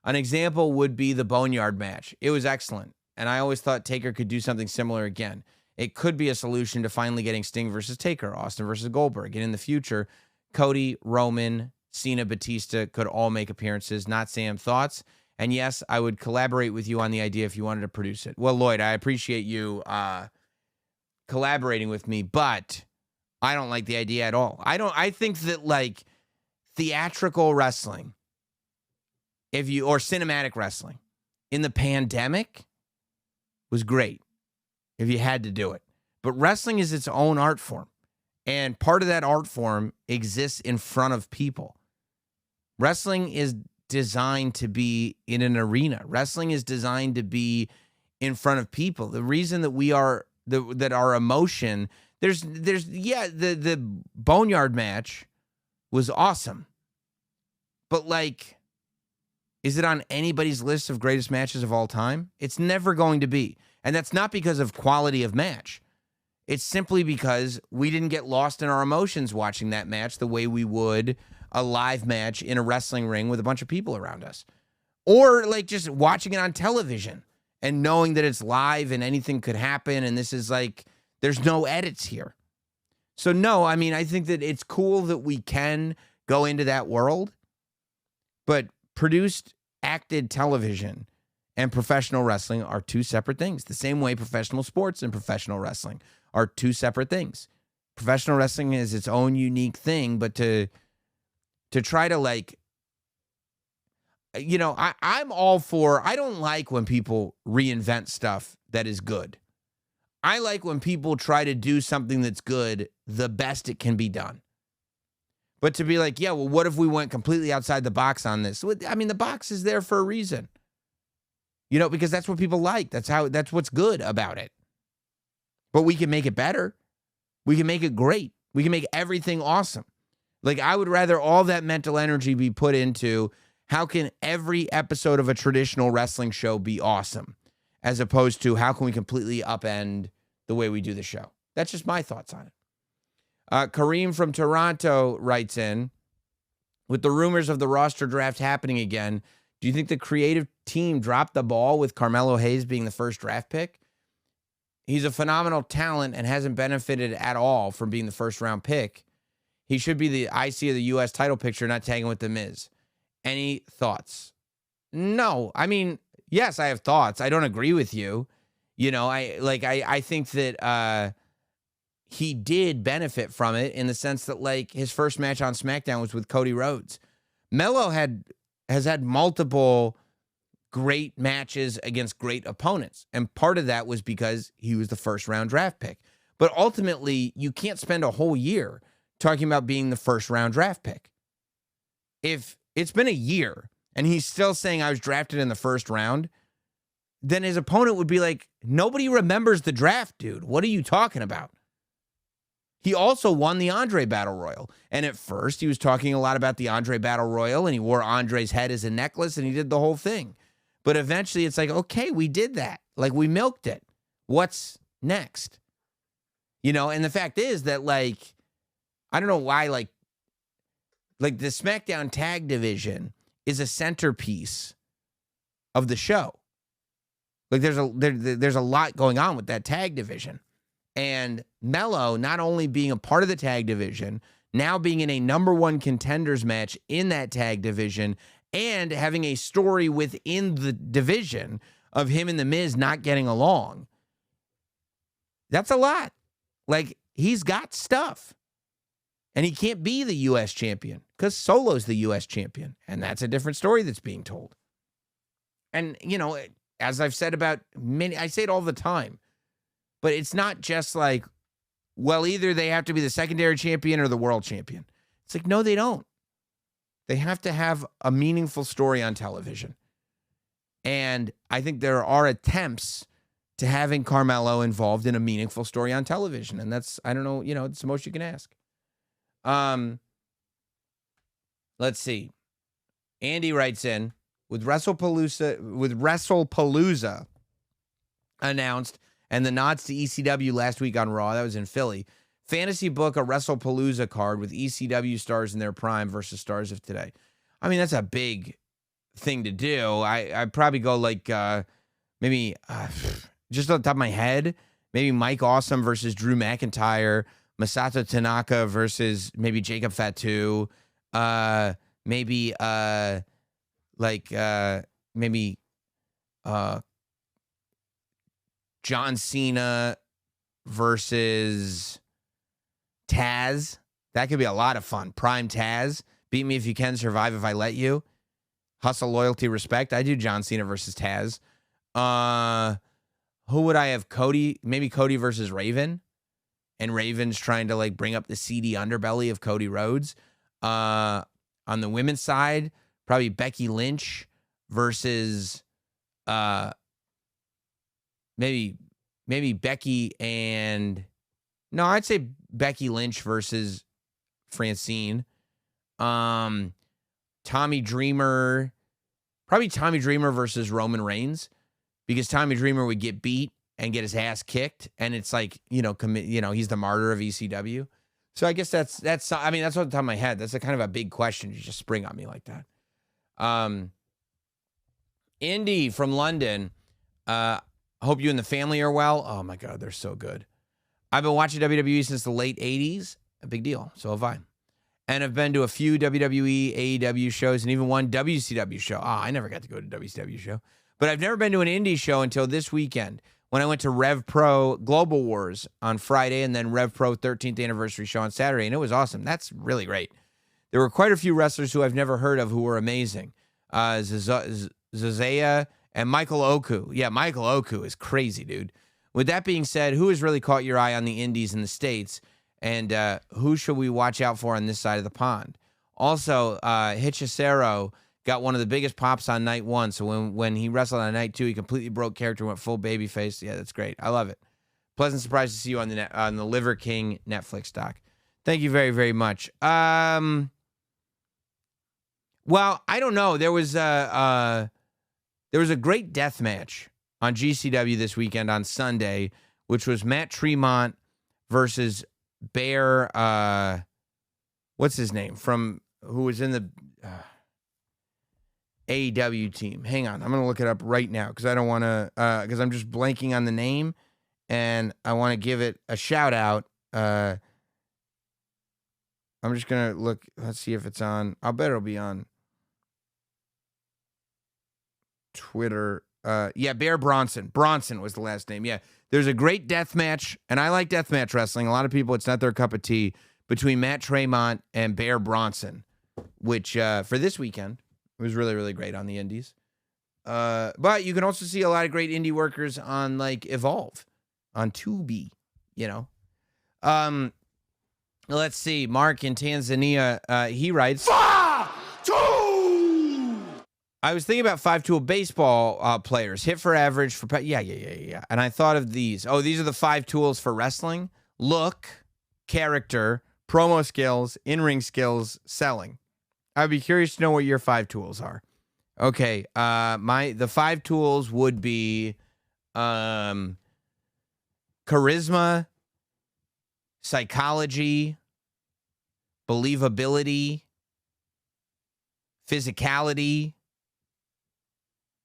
an example would be the Boneyard match. It was excellent, and I always thought Taker could do something similar again. It could be a solution to finally getting Sting versus Taker, Austin versus Goldberg. And in the future, Cody, Roman, Cena, Batista could all make appearances. Not Sam, thoughts? And yes, I would collaborate with you on the idea if you wanted to produce it." Well, Lloyd, I appreciate you collaborating with me, but I don't like the idea at all. I think that theatrical wrestling, or cinematic wrestling in the pandemic was great if you had to do it. But wrestling is its own art form. And part of that art form exists in front of people. Wrestling is designed to be in an arena. Wrestling is designed to be in front of people. The reason that that our emotion, the Boneyard match was awesome. But is it on anybody's list of greatest matches of all time? It's never going to be. And that's not because of quality of match. It's simply because we didn't get lost in our emotions watching that match the way we would a live match in a wrestling ring with a bunch of people around us. Or like just watching it on television and knowing that it's live and anything could happen. And this is like, there's no edits here. So no, I mean, I think that it's cool that we can go into that world, but produced, acted television and professional wrestling are two separate things. The same way professional sports and professional wrestling are two separate things. Professional wrestling is its own unique thing, but to try to like, you know, I'm all for, I don't like when people reinvent stuff that is good. I like when people try to do something that's good the best it can be done. But to be like, yeah, well, what if we went completely outside the box on this? I mean, the box is there for a reason. You know, because that's what people like. That's what's good about it. But we can make it better. We can make it great. We can make everything awesome. Like, I would rather all that mental energy be put into how can every episode of a traditional wrestling show be awesome, as opposed to how can we completely upend the way we do the show. That's just my thoughts on it. Kareem from Toronto writes in, with the rumors of the roster draft happening again, do you think the creative team dropped the ball with Carmelo Hayes being the first draft pick? He's a phenomenal talent and hasn't benefited at all from being the first round pick. He should be the IC of the U.S. title picture, not tagging with The Miz. Any thoughts? No. I mean, yes, I have thoughts. I don't agree with you. You know, I think that he did benefit from it in the sense that, like, his first match on SmackDown was with Cody Rhodes. Melo has had multiple great matches against great opponents. And part of that was because he was the first round draft pick. But ultimately, you can't spend a whole year talking about being the first round draft pick. If it's been a year and he's still saying I was drafted in the first round, then his opponent would be like, nobody remembers the draft, dude. What are you talking about? He also won the Andre Battle Royal. And at first, he was talking a lot about the Andre Battle Royal, and he wore Andre's head as a necklace, and he did the whole thing. But eventually, it's like, okay, we did that. Like, we milked it. What's next? You know, and the fact is that, like, I don't know why, like the SmackDown tag division is a centerpiece of the show. Like, there's a lot going on with that tag division. And Melo not only being a part of the tag division, now being in a number one contenders match in that tag division, and having a story within the division of him and The Miz not getting along. That's a lot. Like, he's got stuff. And he can't be the U.S. champion because Solo's the U.S. champion. And that's a different story that's being told. And, you know, as I've said about many, I say it all the time, but it's not just like, well, either they have to be the secondary champion or the world champion. It's like, no, they don't. They have to have a meaningful story on television. And I think there are attempts to having Carmelo involved in a meaningful story on television. And that's, I don't know, you know, it's the most you can ask. Let's see. Andy writes in, with WrestlePalooza announced and the nods to ECW last week on Raw, that was in Philly, fantasy book a WrestlePalooza card with ECW stars in their prime versus stars of today. I mean, that's a big thing to do. I'd probably go like maybe just on the top of my head, maybe Mike Awesome versus Drew McIntyre, Masato Tanaka versus maybe Jacob Fatu, maybe John Cena versus Taz. That could be a lot of fun. Prime Taz. Beat me if you can, survive if I let you. Hustle, loyalty, respect. I do John Cena versus Taz. Who would I have? Cody? Maybe Cody versus Raven. And Raven's trying to like bring up the seedy underbelly of Cody Rhodes. On the women's side, probably Becky Lynch versus maybe Becky and I'd say Becky Lynch versus Francine. Tommy Dreamer, probably Tommy Dreamer versus Roman Reigns, because Tommy Dreamer would get beat and get his ass kicked, and it's like, he's the martyr of ECW. So I guess that's I mean, that's on the top of my head. That's a kind of a big question. You just spring on me like that. Indy from London. Hope you and the family are well. Oh my God, they're so good. I've been watching WWE since the late 80s. A big deal. So have I. And I've been to a few WWE, AEW shows, and even one WCW show. I never got to go to a WCW show. But I've never been to an indie show until this weekend when I went to Rev Pro Global Wars on Friday and then Rev Pro 13th anniversary show on Saturday, and it was awesome. That's really great. There were quite a few wrestlers who I've never heard of who were amazing. Zazaya and Michael Oku. Yeah, Michael Oku is crazy, dude. With that being said, who has really caught your eye on the indies in the States? And who should we watch out for on this side of the pond? Also, Hechicero got one of the biggest pops on night one. So when he wrestled on night two, he completely broke character, went full babyface. Yeah, that's great. I love it. Pleasant surprise to see you on the Liver King Netflix doc. Thank you very, very much. Well, I don't know. There was a great death match on GCW this weekend on Sunday, which was Matt Tremont versus Bear. What's his name who was in the AEW team? Hang on, I'm gonna look it up right now because I don't want to. Because I'm just blanking on the name, and I want to give it a shout out. I'm just gonna look. Let's see if it's on. I'll bet it'll be on Twitter. Yeah, Bear Bronson. Bronson was the last name. Yeah, there's a great death match, and I like death match wrestling. A lot of people, it's not their cup of tea, between Matt Tremont and Bear Bronson, which for this weekend was really, really great on the indies. But you can also see a lot of great indie workers on like Evolve, on Tubi, you know. Let's see. Mark in Tanzania, he writes, 5-2! I was thinking about 5-tool baseball players. Hit for average for... Yeah. And I thought of these. Oh, these are the 5 tools for wrestling. Look, character, promo skills, in-ring skills, selling. I'd be curious to know what your 5 tools are. Okay, the 5 tools would be charisma, psychology, believability, physicality,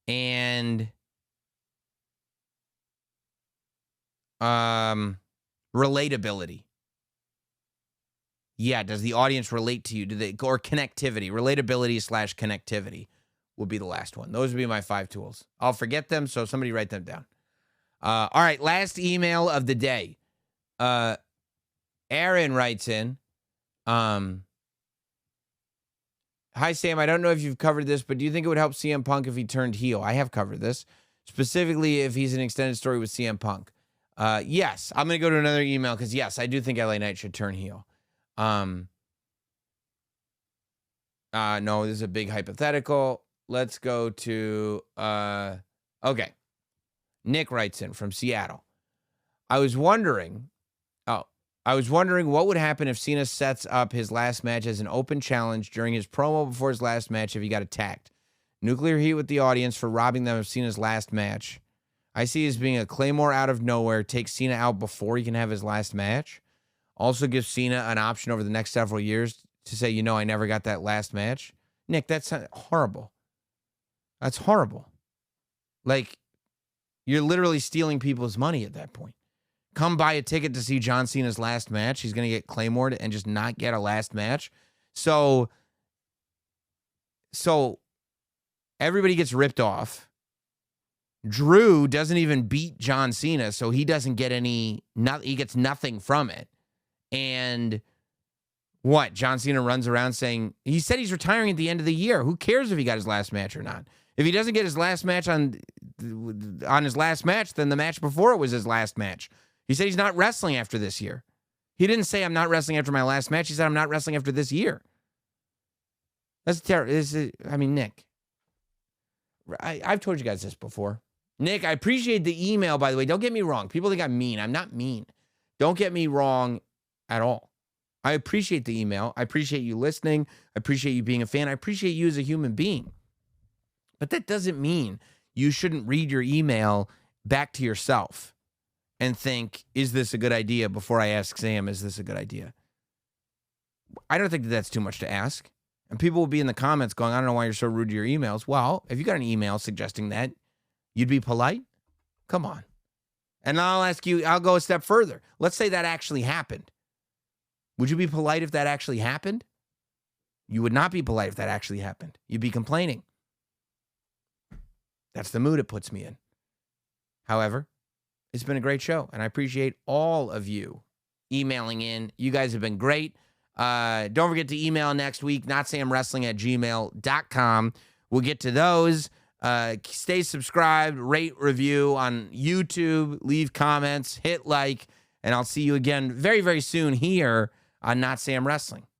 and relatability. Yeah, does the audience relate to you? Or connectivity? Relatability / connectivity would be the last one. Those would be my 5 tools. I'll forget them, so somebody write them down. All right, last email of the day. Aaron writes in, hi, Sam. I don't know if you've covered this, but do you think it would help CM Punk if he turned heel? I have covered this, specifically if he's an extended story with CM Punk. Yes, I'm going to go to another email because, yes, I do think LA Knight should turn heel. No, this is a big hypothetical. Let's go to, okay. Nick writes in from Seattle. I was wondering what would happen if Cena sets up his last match as an open challenge during his promo before his last match if he got attacked. Nuclear heat with the audience for robbing them of Cena's last match. I see it as being a Claymore out of nowhere, takes Cena out before he can have his last match. Also gives Cena an option over the next several years to say, I never got that last match. Nick, that's horrible. That's horrible. Like, you're literally stealing people's money at that point. Come buy a ticket to see John Cena's last match. He's going to get Claymored and just not get a last match. So everybody gets ripped off. Drew doesn't even beat John Cena, so he doesn't get he gets nothing from it. And what? John Cena runs around saying, he said he's retiring at the end of the year. Who cares if he got his last match or not? If he doesn't get his last match on his last match, then the match before it was his last match. He said he's not wrestling after this year. He didn't say I'm not wrestling after my last match. He said I'm not wrestling after this year. That's terrible. Nick, I've told you guys this before. Nick, I appreciate the email, by the way. Don't get me wrong. People think I'm mean. I'm not mean. Don't get me wrong at all. I appreciate the email. I appreciate you listening. I appreciate you being a fan. I appreciate you as a human being. But that doesn't mean you shouldn't read your email back to yourself and think, is this a good idea, before I ask Sam, is this a good idea? I don't think that's too much to ask. And people will be in the comments going, I don't know why you're so rude to your emails. Well, if you got an email suggesting that, you'd be polite? Come on. And I'll ask you, I'll go a step further. Let's say that actually happened. Would you be polite if that actually happened? You would not be polite if that actually happened. You'd be complaining. That's the mood it puts me in. However, it's been a great show, and I appreciate all of you emailing in. You guys have been great. Don't forget to email next week, notsamwrestling@gmail.com. We'll get to those. Stay subscribed, rate, review on YouTube, leave comments, hit like, and I'll see you again very, very soon here on Not Sam Wrestling.